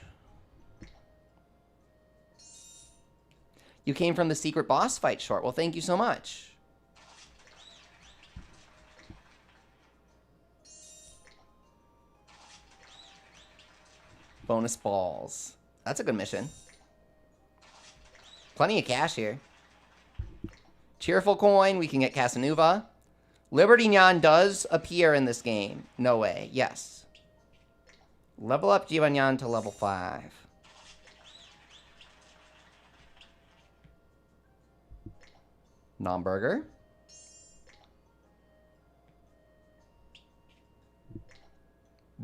You came from the secret boss fight short. Well, thank you so much. Bonus balls. That's a good mission. Plenty of cash here. Cheerful coin. We can get Casanova. Liberty Nyan does appear in this game. No way. Yes. Level up Jivanyan to level 5. Non-burger.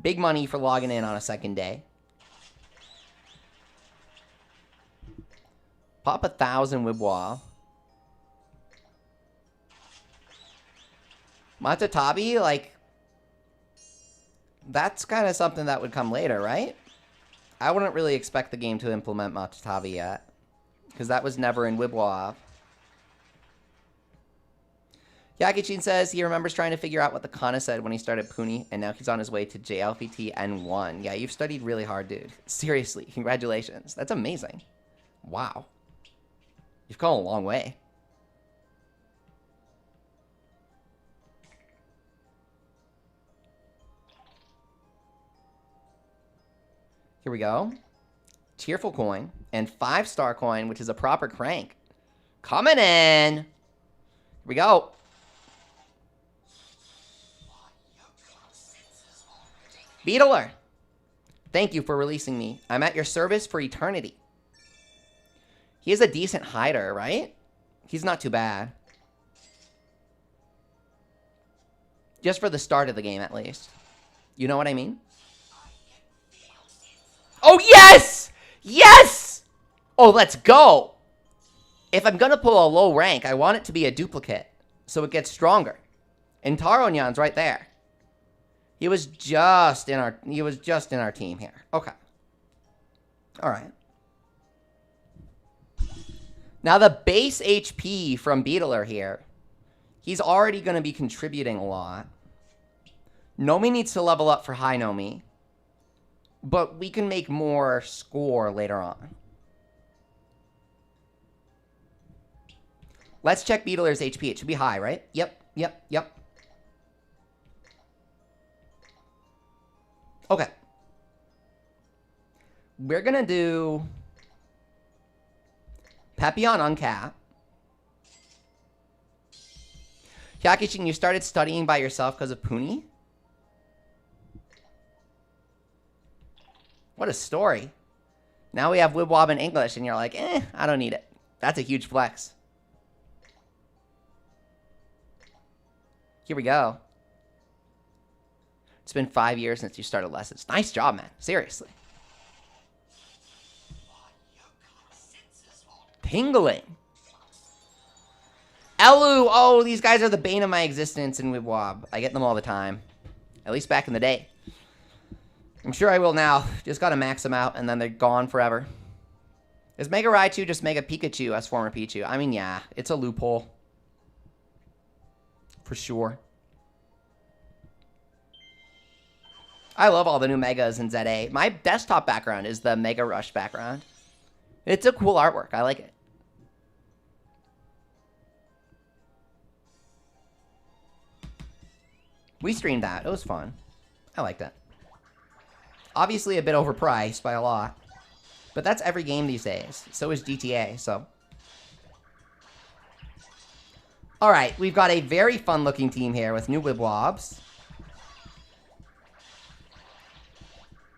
Big money for logging in on a second day. Pop 1,000 Wib Wob. Matatabi, like, that's kind of something that would come later, right? I wouldn't really expect the game to implement Matatabi yet, because that was never in Wib Wob. Yakichin says he remembers trying to figure out what the Kana said when he started Puni, and now he's on his way to JLPT N1. Yeah, you've studied really hard, dude. Seriously, congratulations. That's amazing. Wow. You've come a long way. Here we go. Cheerful coin and 5-star coin, which is a proper crank. Coming in. Here we go. Beetler. Thank you for releasing me. I'm at your service for eternity. He is a decent hider, right? He's not too bad. Just for the start of the game, at least. You know what I mean? Oh, yes! Yes! Oh, let's go. If I'm going to pull a low rank, I want it to be a duplicate so it gets stronger. And Taronyan's right there. He was just in our team here. Okay. All right. Now the base HP from Beetler here, he's already going to be contributing a lot. Nomi needs to level up for high Nomi, but we can make more score later on. Let's check Beetler's HP. It should be high, right? Yep. Okay. We're going to do Peppillon uncap. Hyakishin, you started studying by yourself because of Puni? What a story. Now we have Wib Wob in English, and you're like, I don't need it. That's a huge flex. Here we go. It's been 5 years since you started lessons. Nice job, man. Seriously. Tingling. Elu. Oh, these guys are the bane of my existence in Wib Wob. I get them all the time. At least back in the day. I'm sure I will now. Just gotta max them out, and then they're gone forever. Is Mega Raichu just Mega Pikachu as former Pichu? I mean, yeah. It's a loophole. For sure. I love all the new Megas in ZA. My desktop background is the Mega Rush background. It's a cool artwork. I like it. We streamed that. It was fun. I liked it. Obviously a bit overpriced by a lot. But that's every game these days. So is GTA, so. Alright, we've got a very fun-looking team here with new Wib Wobs.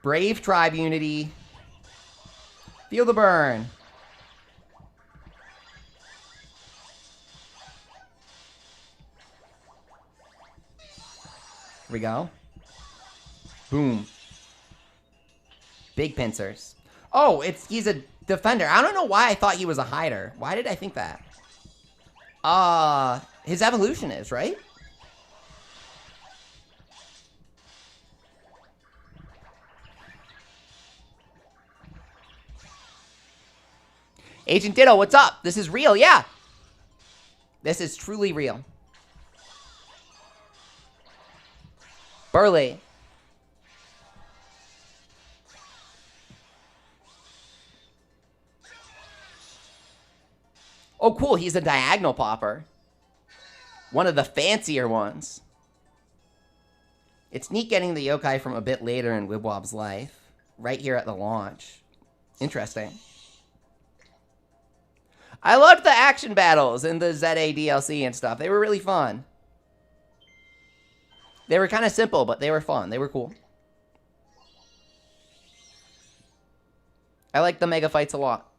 Brave Tribe Unity. Feel the burn. Here we go. Boom. Big pincers. Oh, he's a defender. I don't know why I thought he was a hider. Why did I think that? His evolution is, right? Agent Ditto, what's up? This is real, yeah. This is truly real. Burley. Oh, cool. He's a diagonal popper. One of the fancier ones. It's neat getting the yokai from a bit later in Wib Wob's life. Right here at the launch. Interesting. I loved the action battles in the ZA DLC and stuff. They were really fun. They were kind of simple, but they were fun. They were cool. I like the mega fights a lot.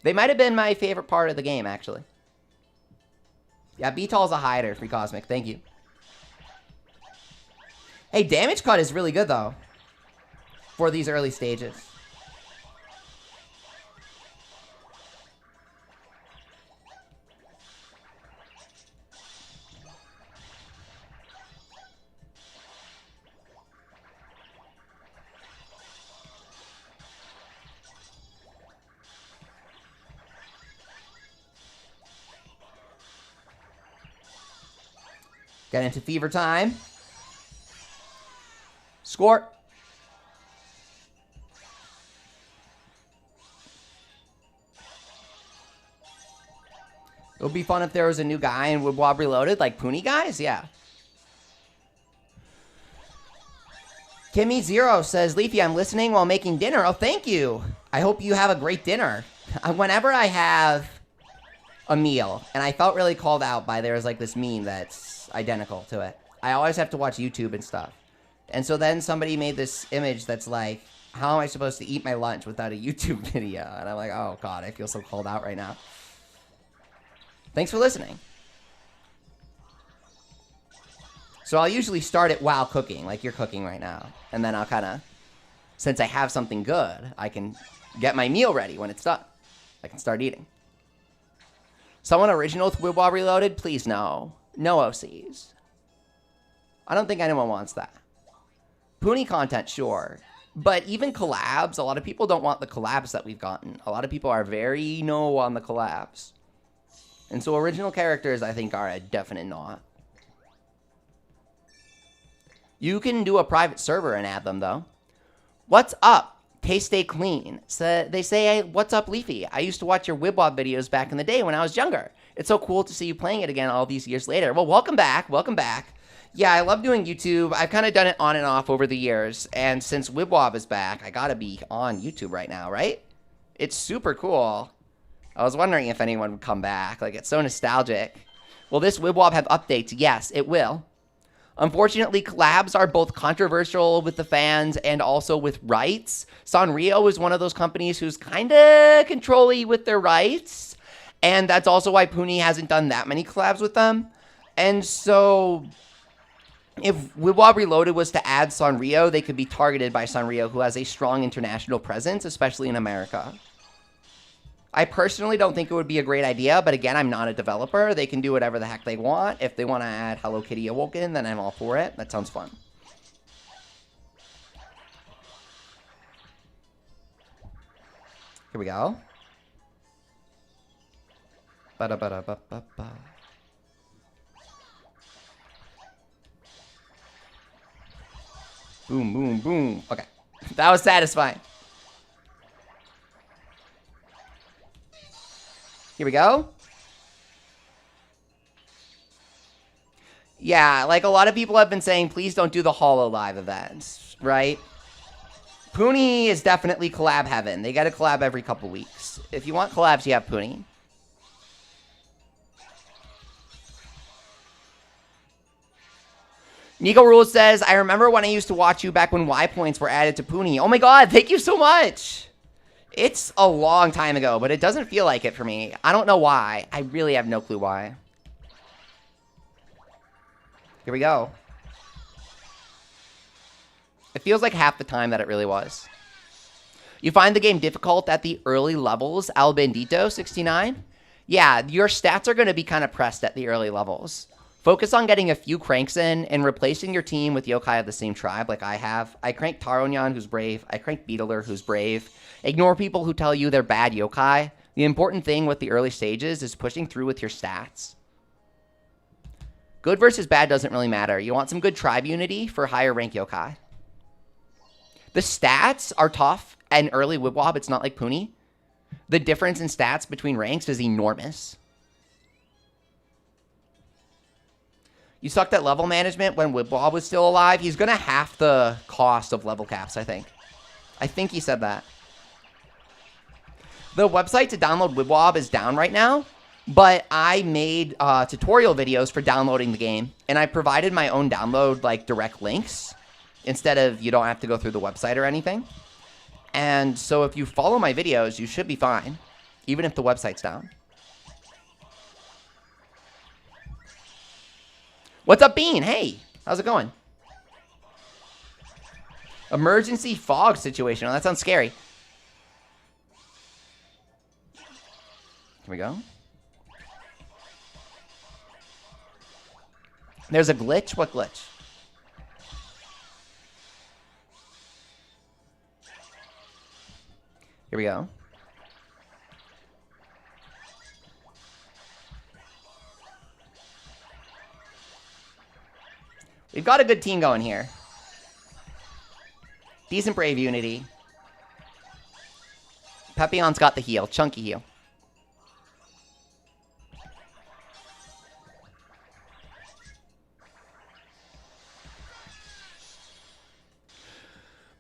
They might have been my favorite part of the game, actually. Yeah, Beetle's a hider, Free Cosmic. Thank you. Hey, damage cut is really good, though. For these early stages. Get into fever time. Score. It would be fun if there was a new guy in Wib Wob Reloaded, like Puni guys, yeah. Kimmy0 says, Leafy, I'm listening while making dinner. Oh, thank you. I hope you have a great dinner. Whenever I have a meal, and I felt really called out by there's like this meme that's identical to it. I always have to watch YouTube and stuff. And so then somebody made this image that's like, how am I supposed to eat my lunch without a YouTube video? And I'm like, oh God, I feel so called out right now. Thanks for listening. So I'll usually start it while cooking, like you're cooking right now. And then I'll kind of, since I have something good, I can get my meal ready when it's done. I can start eating. Someone original with Wib Wob Reloaded? Please no. No OCs. I don't think anyone wants that. Poonie content, sure. But even collabs, a lot of people don't want the collabs that we've gotten. A lot of people are very no on the collabs. And so original characters, I think, are a definite not. You can do a private server and add them, though. What's up? Taste Stay Clean. So they say, hey, what's up, Leafy? I used to watch your Wib Wob videos back in the day when I was younger. It's so cool to see you playing it again all these years later. Well, welcome back. Welcome back. Yeah, I love doing YouTube. I've kind of done it on and off over the years. And since Wib Wob is back, I gotta be on YouTube right now, right? It's super cool. I was wondering if anyone would come back. Like, it's so nostalgic. Will this Wib Wob have updates? Yes, it will. Unfortunately, collabs are both controversial with the fans and also with rights. Sanrio is one of those companies who's kind of controlly with their rights. And that's also why Poonie hasn't done that many collabs with them. And so, if Wib Wob Reloaded was to add Sanrio, they could be targeted by Sanrio, who has a strong international presence, especially in America. I personally don't think it would be a great idea, but again, I'm not a developer. They can do whatever the heck they want. If they want to add Hello Kitty Awoken, then I'm all for it. That sounds fun. Here we go. Ba-da-ba-da-ba-ba-ba. Boom, boom, boom. Okay. That was satisfying. Here we go. Yeah, like a lot of people have been saying, please don't do the HoloLive events, right? Poonie is definitely collab heaven. They got a collab every couple weeks. If you want collabs, you have Poonie. Nico Rules says, I remember when I used to watch you back when Y points were added to Poonie. Oh my god, thank you so much. It's a long time ago, but it doesn't feel like it for me. I don't know why. I really have no clue why. Here we go. It feels like half the time that it really was. You find the game difficult at the early levels, Al Bandito 69? Yeah, your stats are going to be kind of pressed at the early levels. Focus on getting a few cranks in and replacing your team with yokai of the same tribe like I have. I crank Taronyan, who's brave. I crank Beetler, who's brave. Ignore people who tell you they're bad yokai. The important thing with the early stages is pushing through with your stats. Good versus bad doesn't really matter. You want some good tribe unity for higher rank yokai. The stats are tough, and early Wib Wob, it's not like Poonie. The difference in stats between ranks is enormous. You sucked at level management when Wib Wob was still alive. He's going to half the cost of level caps, I think. I think he said that. The website to download Wib Wob is down right now, but I made tutorial videos for downloading the game, and I provided my own download, like, direct links, instead of you don't have to go through the website or anything. And so if you follow my videos, you should be fine, even if the website's down. What's up, Bean? Hey, how's it going? Emergency fog situation. Oh, that sounds scary. Here we go. There's a glitch? What glitch? Here we go. We've got a good team going here. Decent brave unity. Peppillon's got the heal. Chunky heal.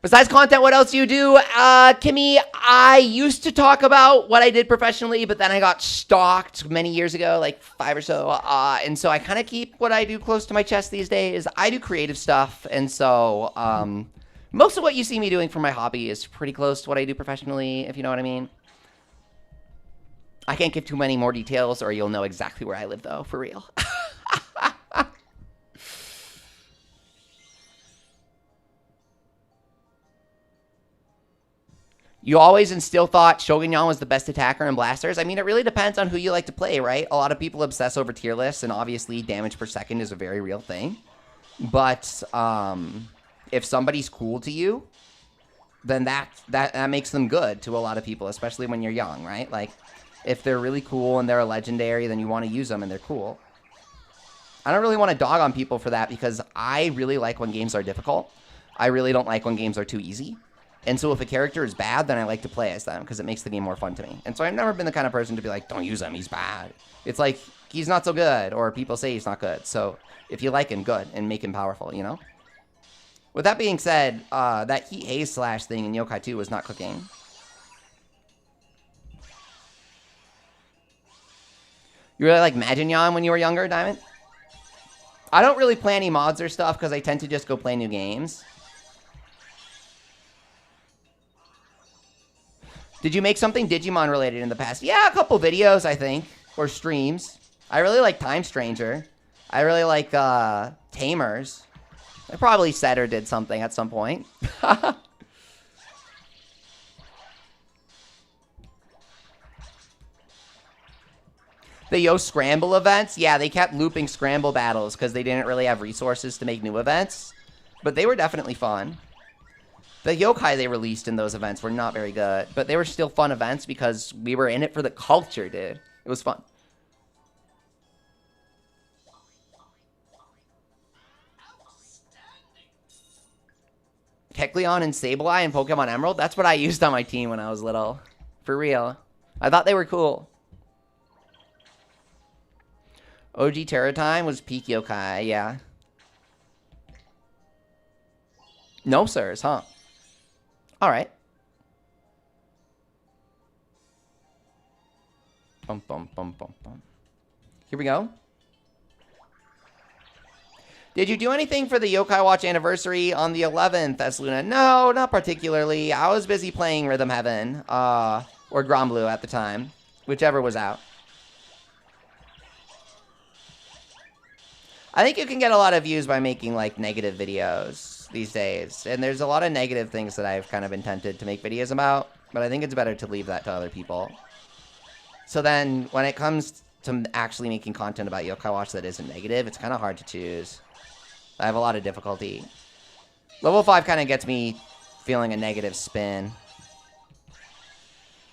Besides content, what else do you do? Kimmy, I used to talk about what I did professionally, but then I got stalked many years ago, like 5 or so. And so I kind of keep what I do close to my chest these days. I do creative stuff. And so most of what you see me doing for my hobby is pretty close to what I do professionally, if you know what I mean. I can't give too many more details or you'll know exactly where I live, though, for real. You always and still thought Shogunyan was the best attacker in Blasters? I mean, it really depends on who you like to play, right? A lot of people obsess over tier lists, and obviously damage per second is a very real thing. But if somebody's cool to you, then that makes them good to a lot of people, especially when you're young, right? Like, if they're really cool and they're a legendary, then you want to use them and they're cool. I don't really want to dog on people for that because I really like when games are difficult. I really don't like when games are too easy. And so if a character is bad, then I like to play as them because it makes the game more fun to me. And so I've never been the kind of person to be like, don't use him, he's bad. It's like, he's not so good, or people say he's not good. So if you like him, good, and make him powerful, you know? With that being said, that Heat Haze Slash thing in Yokai 2 was not cooking. You really like Magignon when you were younger, Diamond? I don't really play any mods or stuff because I tend to just go play new games. Did you make something Digimon related in the past? Yeah, a couple videos, I think, or streams. I really like Time Stranger. I really like Tamers. I probably said or did something at some point. The Yo Scramble events, yeah, they kept looping Scramble battles because they didn't really have resources to make new events. But they were definitely fun. The yokai they released in those events were not very good, but they were still fun events because we were in it for the culture, dude. It was fun. Kecleon and Sableye and Pokemon Emerald, that's what I used on my team when I was little. For real. I thought they were cool. OG Terror Time was peak yokai, yeah. No sirs, huh? Alright. Bum, bum, bum, bum, bum. Here we go. Did you do anything for the Yokai Watch anniversary on the 11th, as Luna? No, not particularly. I was busy playing Rhythm Heaven, or Granblue at the time. Whichever was out. I think you can get a lot of views by making, like, negative videos these days. And there's a lot of negative things that I've kind of been tempted to make videos about. But I think it's better to leave that to other people. So then, when it comes to actually making content about Yokai Watch that isn't negative, it's kind of hard to choose. I have a lot of difficulty. Level 5 kind of gets me feeling a negative spin.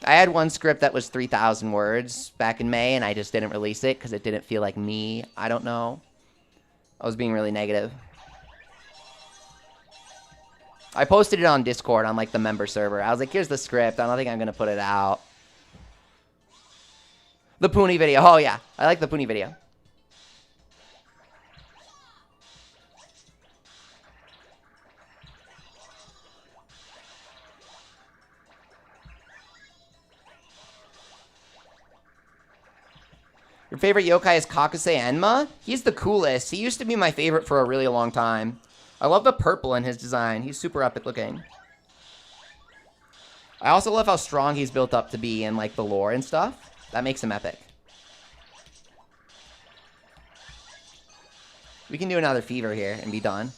I had one script that was 3,000 words back in May, and I just didn't release it because it didn't feel like me. I don't know. I was being really negative. I posted it on Discord on, like, the member server. I was like, here's the script. I don't think I'm going to put it out. The Puni video. Oh, yeah. I like the Puni video. Your favorite yokai is Kakuse Enma? He's the coolest. He used to be my favorite for a really long time. I love the purple in his design. He's super epic looking. I also love how strong he's built up to be in, like, the lore and stuff. That makes him epic. We can do another fever here and be done.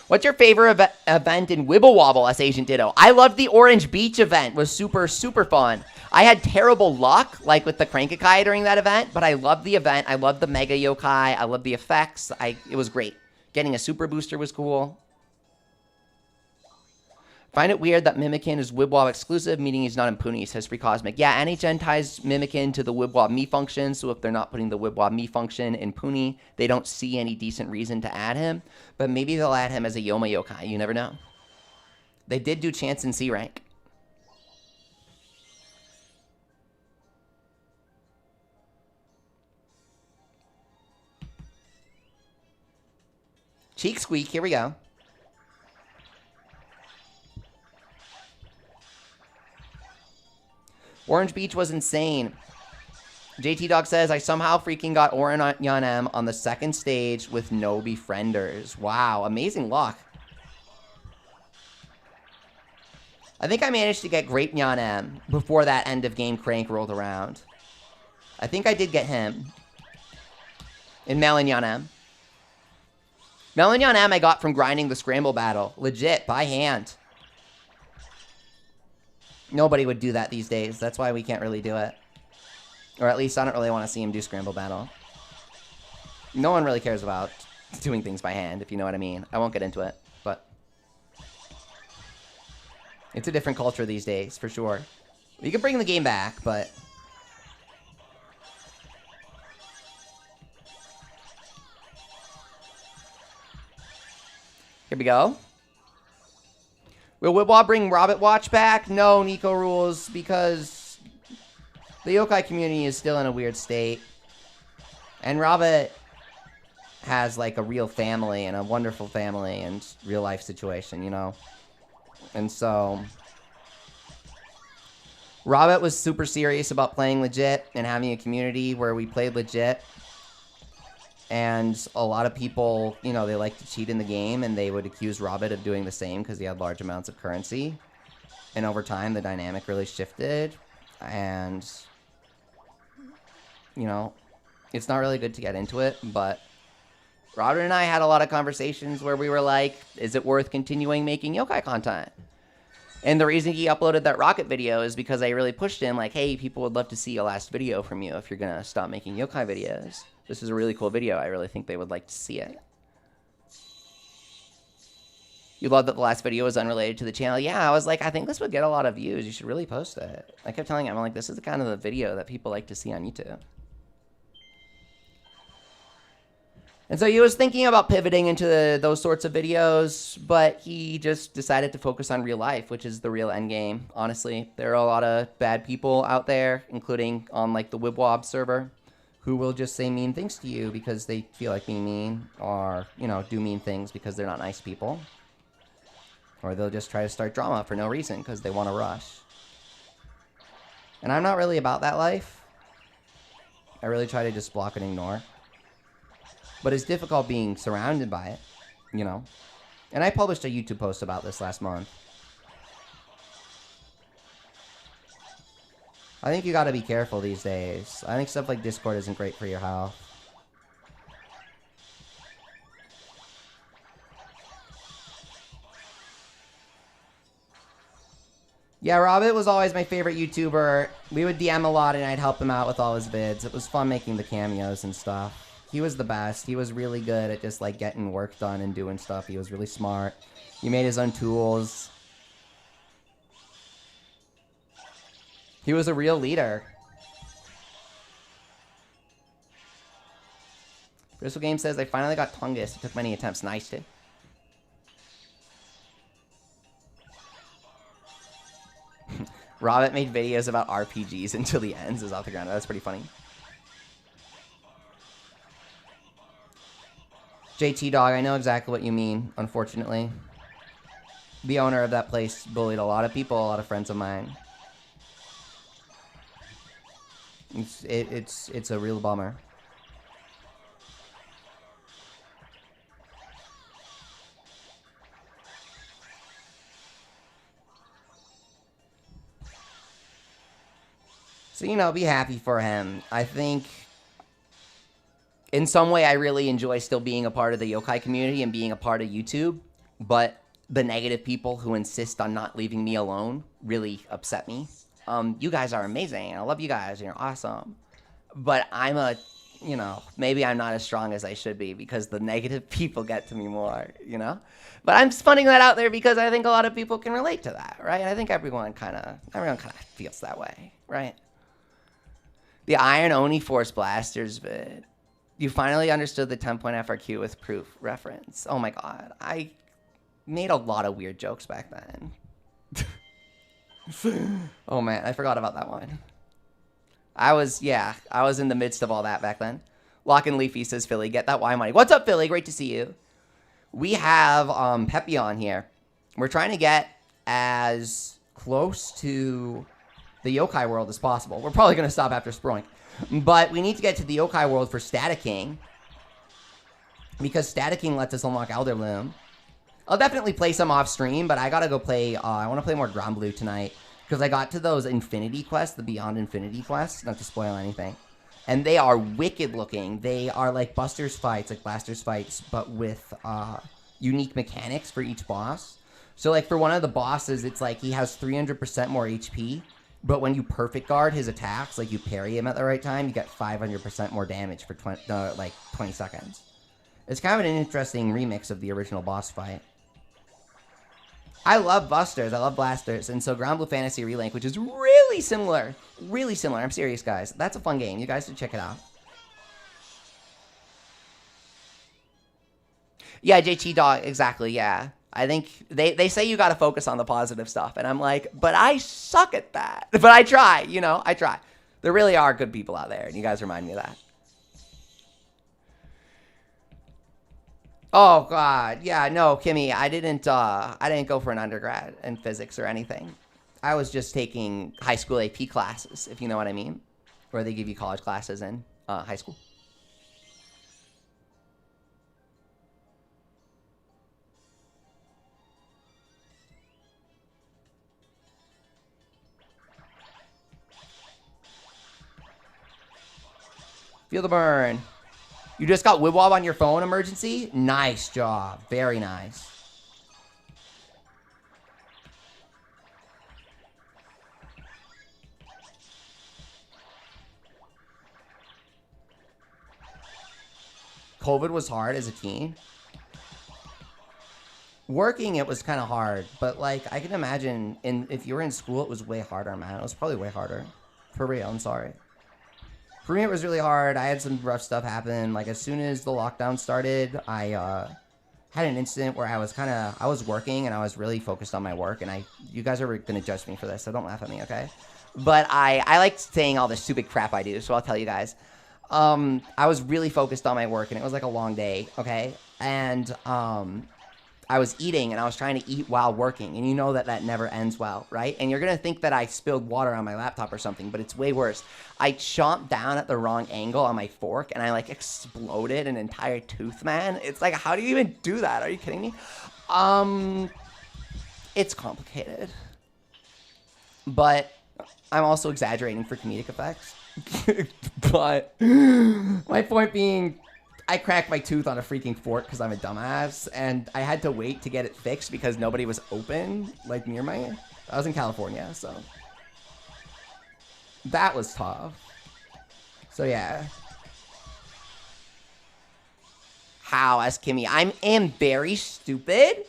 What's your favorite event in Wibble Wobble, as Agent Ditto? I loved the Orange Beach event. It was super, super fun. I had terrible luck, like with the Crankakai during that event, but I loved the event. I loved the Mega Yokai. I loved the effects. It was great. Getting a Super Booster was cool. Find it weird that Mimikin is Wib Wob exclusive, meaning he's not in Puni, says Free Cosmic. Yeah, NHN ties Mimikin to the Wib Wob Me function, so if they're not putting the Wib Wob Me function in Puni, they don't see any decent reason to add him. But maybe they'll add him as a Yoma Yokai, you never know. They did do Chance in C rank. Cheek Squeak, here we go. Orange Beach was insane. JT Dog says, I somehow freaking got Orion M on the second stage with no befrienders. Wow, amazing luck. I think I managed to get Great Nyan M before that end of game crank rolled around. I think I did get him in Malin Nyan M. Melanyon M I got from grinding the scramble battle. Legit, by hand. Nobody would do that these days. That's why we can't really do it. Or at least I don't really want to see him do scramble battle. No one really cares about doing things by hand, if you know what I mean. I won't get into it, but it's a different culture these days, for sure. We could bring the game back, but here we go. Will Wib Wob bring Rabbit Watch back? No, Nico Rules, because the yokai community is still in a weird state. And Rabbit has, like, a real family and a wonderful family and real life situation, you know? And so Rabbit was super serious about playing legit and having a community where we played legit. And a lot of people, you know, they like to cheat in the game, and they would accuse Rabbit of doing the same because he had large amounts of currency. And over time, the dynamic really shifted. And, you know, it's not really good to get into it, but Rabbit and I had a lot of conversations where we were like, is it worth continuing making yokai content? And the reason he uploaded that rocket video is because I really pushed him, like, hey, people would love to see a last video from you if you're going to stop making yokai videos. This is a really cool video. I really think they would like to see it. You love that the last video was unrelated to the channel. Yeah, I was like, I think this would get a lot of views. You should really post it. I kept telling him, I'm like, this is the kind of the video that people like to see on YouTube. And so he was thinking about pivoting into those sorts of videos, but he just decided to focus on real life, which is the real end game. Honestly, there are a lot of bad people out there, including on like the Wib Wob server, who will just say mean things to you because they feel like being mean, or, you know, do mean things because they're not nice people. Or they'll just try to start drama for no reason because they want to rush. And I'm not really about that life. I really try to just block and ignore. But it's difficult being surrounded by it, you know. And I published a YouTube post about this last month. I think you gotta be careful these days. I think stuff like Discord isn't great for your health. Yeah, Rabbit was always my favorite YouTuber. We would DM a lot and I'd help him out with all his vids. It was fun making the cameos and stuff. He was the best. He was really good at just like getting work done and doing stuff. He was really smart. He made his own tools. He was a real leader. Bristol Game says, I finally got Tungus. It took many attempts. Nice, dude. Rabbit made videos about RPGs until the ends is off the ground. That's pretty funny. JT Dog, I know exactly what you mean, unfortunately. The owner of that place bullied a lot of people, a lot of friends of mine. It's a real bummer. So, you know, be happy for him. I think in some way I really enjoy still being a part of the yokai community and being a part of YouTube, but the negative people who insist on not leaving me alone really upset me. You guys are amazing. I love you guys. You're awesome. But I'm a, you know, maybe I'm not as strong as I should be because the negative people get to me more, you know? But I'm just putting that out there because I think a lot of people can relate to that, right? I think everyone kind of feels that way, right? The Iron Oni Force Blasters vid. You finally understood the 10-point FRQ with proof reference. Oh my god. I made a lot of weird jokes back then. Oh man, I forgot about that one. I was in the midst of all that back then. Lock and Leafy says, Philly, get that YMoney. What's up, Philly? Great to see you. We have Peppillon here. We're trying to get as close to the yokai world as possible. We're probably going to stop after Sproink. But we need to get to the yokai world for Static King. Because Static King lets us unlock Elder Loom. I'll definitely play some off stream, but I gotta go play, I want to play more Grand Blue tonight. Because I got to those Infinity quests, the Beyond Infinity quests, not to spoil anything. And they are wicked looking. They are like Buster's fights, like Blaster's fights, but with unique mechanics for each boss. So like for one of the bosses, it's like he has 300% more HP, but when you perfect guard his attacks, like you parry him at the right time, you get 500% more damage for 20 seconds. It's kind of an interesting remix of the original boss fight. I love Busters, I love Blasters, and so Ground Blue Fantasy Relink, which is really similar. Really similar, I'm serious, guys. That's a fun game. You guys should check it out. Yeah, JT Dog, exactly, yeah. I think they say you got to focus on the positive stuff, and I'm like, but I suck at that. But I try, you know, I try. There really are good people out there, and you guys remind me of that. Oh God, yeah, no, Kimmy, I didn't go for an undergrad in physics or anything. I was just taking high school AP classes, if you know what I mean, where they give you college classes in high school. Feel the burn. You just got Wib Wob on your phone, emergency? Nice job. Very nice. COVID was hard as a teen. Working, it was kind of hard. But, like, I can imagine if you were in school, it was way harder, man. It was probably way harder. For real, I'm sorry. For me, it was really hard. I had some rough stuff happen. Like, as soon as the lockdown started, I had an incident where I was working and I was really focused on my work. And you guys are going to judge me for this, so don't laugh at me, okay? But I like saying all the stupid crap I do, so I'll tell you guys. I was really focused on my work, and it was like a long day, okay? And I was eating, and I was trying to eat while working, and you know that never ends well, right? And you're going to think that I spilled water on my laptop or something, but it's way worse. I chomped down at the wrong angle on my fork, and I, like, exploded an entire tooth, man. It's like, how do you even do that? Are you kidding me? It's complicated. But I'm also exaggerating for comedic effects. But my point being, I cracked my tooth on a freaking fork because I'm a dumbass, and I had to wait to get it fixed because nobody was open, like, near I was in California, so that was tough. So yeah. How, asked Kimmy? I am very stupid.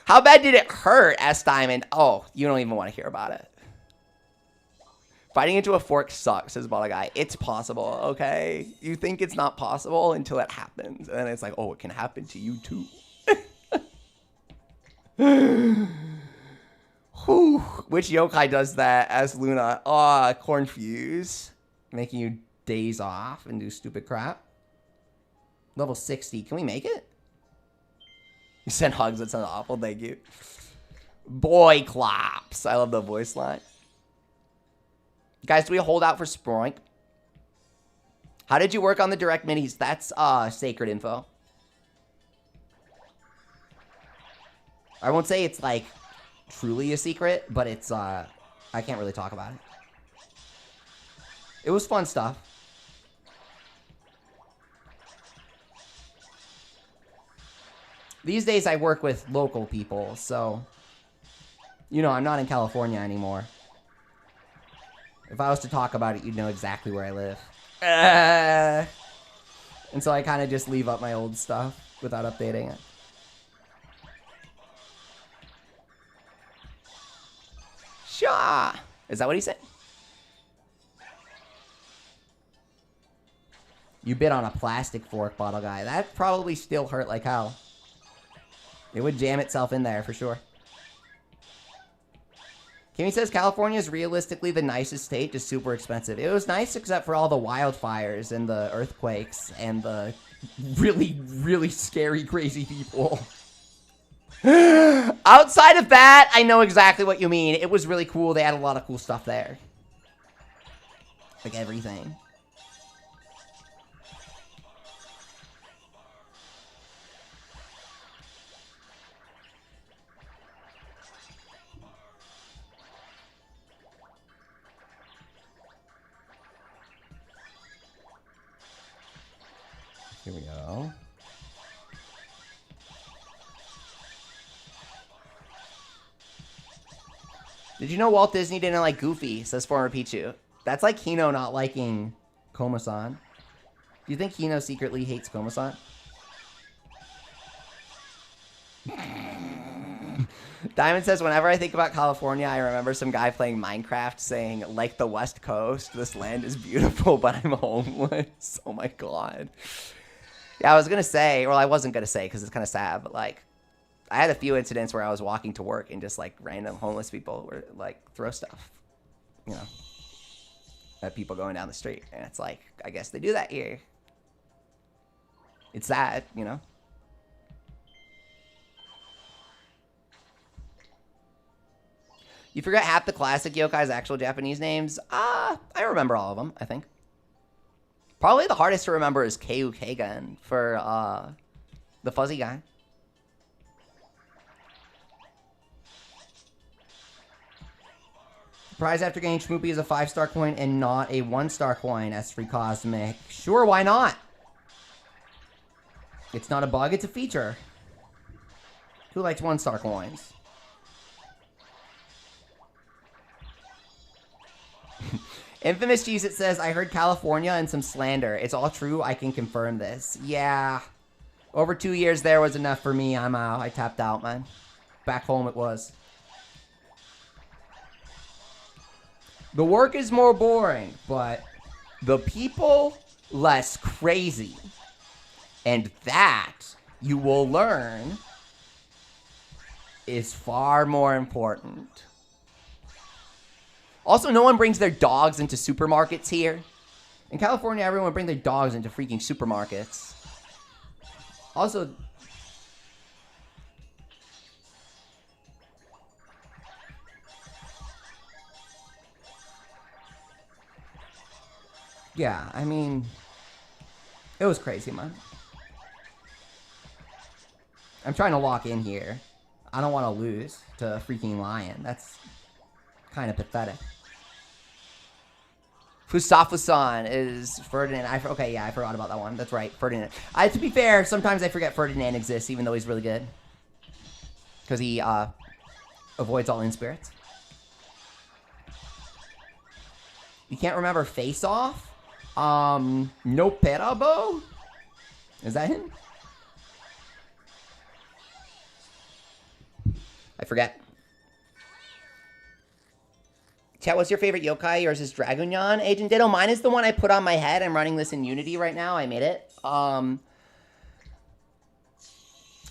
How bad did it hurt, asked Diamond? Oh, you don't even want to hear about it. Biting into a fork sucks, says Bottle Guy. It's possible, okay? You think it's not possible until it happens. And then it's like, oh, it can happen to you too. Whew. Which yokai does that as Luna? Aw, Cornfuse. Making you days off and do stupid crap. Level 60. Can we make it? You send hugs. That sounds awful. Thank you. Boy claps. I love the voice line. Guys, do we hold out for Sproink? How did you work on the direct minis? That's sacred info. I won't say it's like truly a secret, but it's I can't really talk about it. It was fun stuff. These days I work with local people, so you know, I'm not in California anymore. If I was to talk about it, you'd know exactly where I live. And so I kind of just leave up my old stuff without updating it. Shaw! Is that what he said? You bit on a plastic fork, Bottle Guy. That probably still hurt like hell. It would jam itself in there for sure. Kimmy says California is realistically the nicest state, just super expensive. It was nice except for all the wildfires and the earthquakes and the really, really scary, crazy people. Outside of that, I know exactly what you mean. It was really cool. They had a lot of cool stuff there. Like everything. Here we go. Did you know Walt Disney didn't like Goofy, says former Pichu. That's like Hino not liking Komasan. Do you think Hino secretly hates Komasan? Diamond says, whenever I think about California, I remember some guy playing Minecraft saying, like the West Coast, this land is beautiful, but I'm homeless. Oh my god. Yeah, I was going to say, well, I wasn't going to say because it's kind of sad, but like, I had a few incidents where I was walking to work and just like random homeless people were like throw stuff, you know, at people going down the street. And it's like, I guess they do that here. It's sad, you know. You forget half the classic yokai's actual Japanese names? I remember all of them, I think. Probably the hardest to remember is Keiu Keigen for the fuzzy guy. Prize after getting Schmoopy is a 5-star coin and not a 1-star coin, S3 Cosmic. Sure, why not? It's not a bug, it's a feature. Who likes 1-star coins? Infamous Cheese, it says, I heard California and some slander. It's all true, I can confirm this. Yeah. Over 2 years there was enough for me. I'm out. I tapped out, man. Back home it was. The work is more boring, but the people less crazy. And that, you will learn, is far more important. Also, no one brings their dogs into supermarkets here. In California, everyone brings their dogs into freaking supermarkets. Also, yeah, I mean, it was crazy, man. I'm trying to lock in here. I don't want to lose to a freaking lion. That's kind of pathetic. Fusafusan is Ferdinand. Okay, yeah, I forgot about that one. That's right, Ferdinand. To be fair, sometimes I forget Ferdinand exists, even though he's really good. Because he avoids all in-spirits. You can't remember Face Off? No Perabo? Is that him? I forget. Chat, what's your favorite yokai? Yours is Dragunyan. Agent Ditto, mine is the one I put on my head. I'm running this in Unity right now. I made it.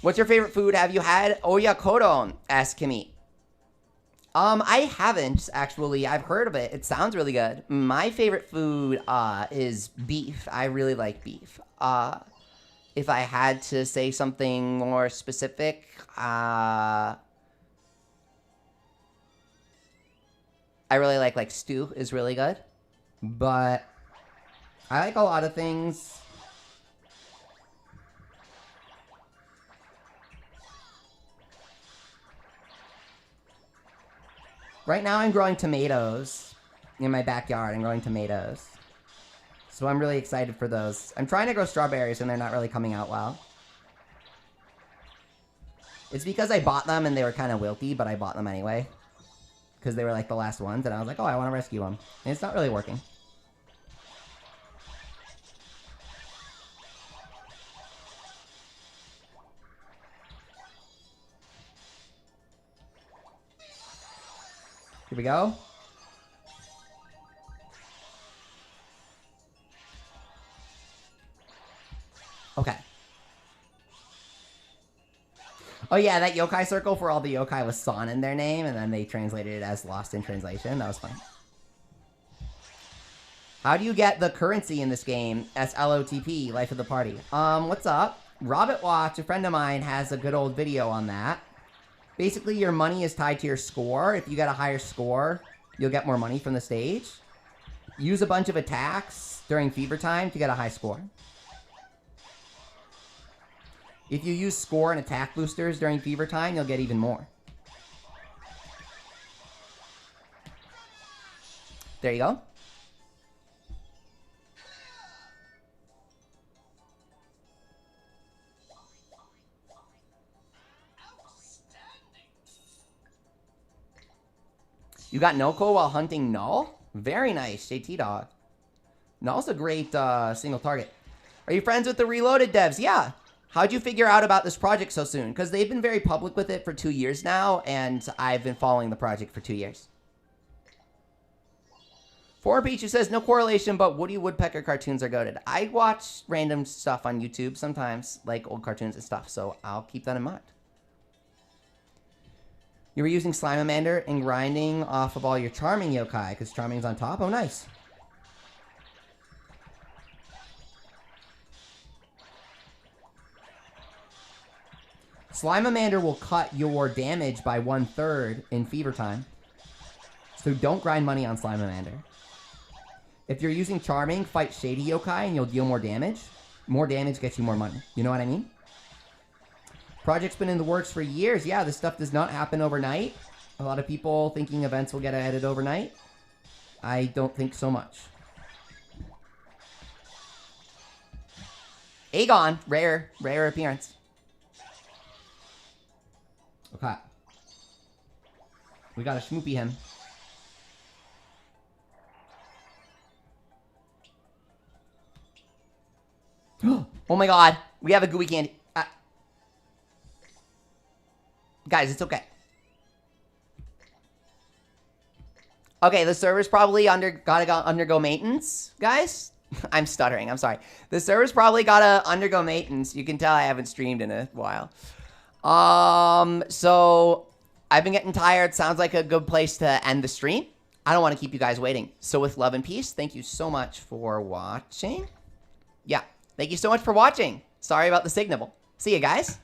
What's your favorite food? Have you had oyakodon? Asked Kimmy. I haven't, actually. I've heard of it. It sounds really good. My favorite food is beef. I really like beef. If I had to say something more specific, I really like stew is really good. But I like a lot of things. Right now I'm growing tomatoes in my backyard. I'm growing tomatoes. So I'm really excited for those. I'm trying to grow strawberries and they're not really coming out well. It's because I bought them and they were kind of wilty, but I bought them anyway. Because they were like the last ones, and I was like, oh, I want to rescue them. And it's not really working. Here we go. Okay. Oh yeah, that yokai circle for all the yokai was San in their name, and then they translated it as Lost in Translation. That was fun. How do you get the currency in this game? SLOTP, Life of the Party. What's up? Robert Watch, a friend of mine, has a good old video on that. Basically, your money is tied to your score. If you get a higher score, you'll get more money from the stage. Use a bunch of attacks during fever time to get a high score. If you use score and attack boosters during fever time, you'll get even more. There you go. You got no coal while hunting Null? Very nice, JT Dog. Null's a great single target. Are you friends with the Reloaded devs? Yeah. How'd you figure out about this project so soon? Because they've been very public with it for 2 years now, and I've been following the project for 2 years. For Peach, who says, no correlation, but Woody Woodpecker cartoons are goated. I watch random stuff on YouTube sometimes, like old cartoons and stuff, so I'll keep that in mind. You were using Slimeamander and grinding off of all your Charming yokai, because Charming's on top? Oh, nice. Slimeamander will cut your damage by 1/3 in Fever Time. So don't grind money on Slimeamander. If you're using Charming, fight Shady Yokai and you'll deal more damage. More damage gets you more money. You know what I mean? Project's been in the works for years. Yeah, this stuff does not happen overnight. A lot of people thinking events will get added overnight. I don't think so much. Aegon, rare appearance. Okay. We gotta schmoopy him. Oh my god. We have a gooey candy. Guys, it's okay. Okay, the server's probably gotta undergo maintenance, guys. I'm stuttering, I'm sorry. The server's probably gotta undergo maintenance. You can tell I haven't streamed in a while. So I've been getting tired. Sounds like a good place to end the stream. I don't want to keep you guys waiting. So with love and peace, thank you so much for watching. Yeah, thank you so much for watching. Sorry about the signal. See you guys.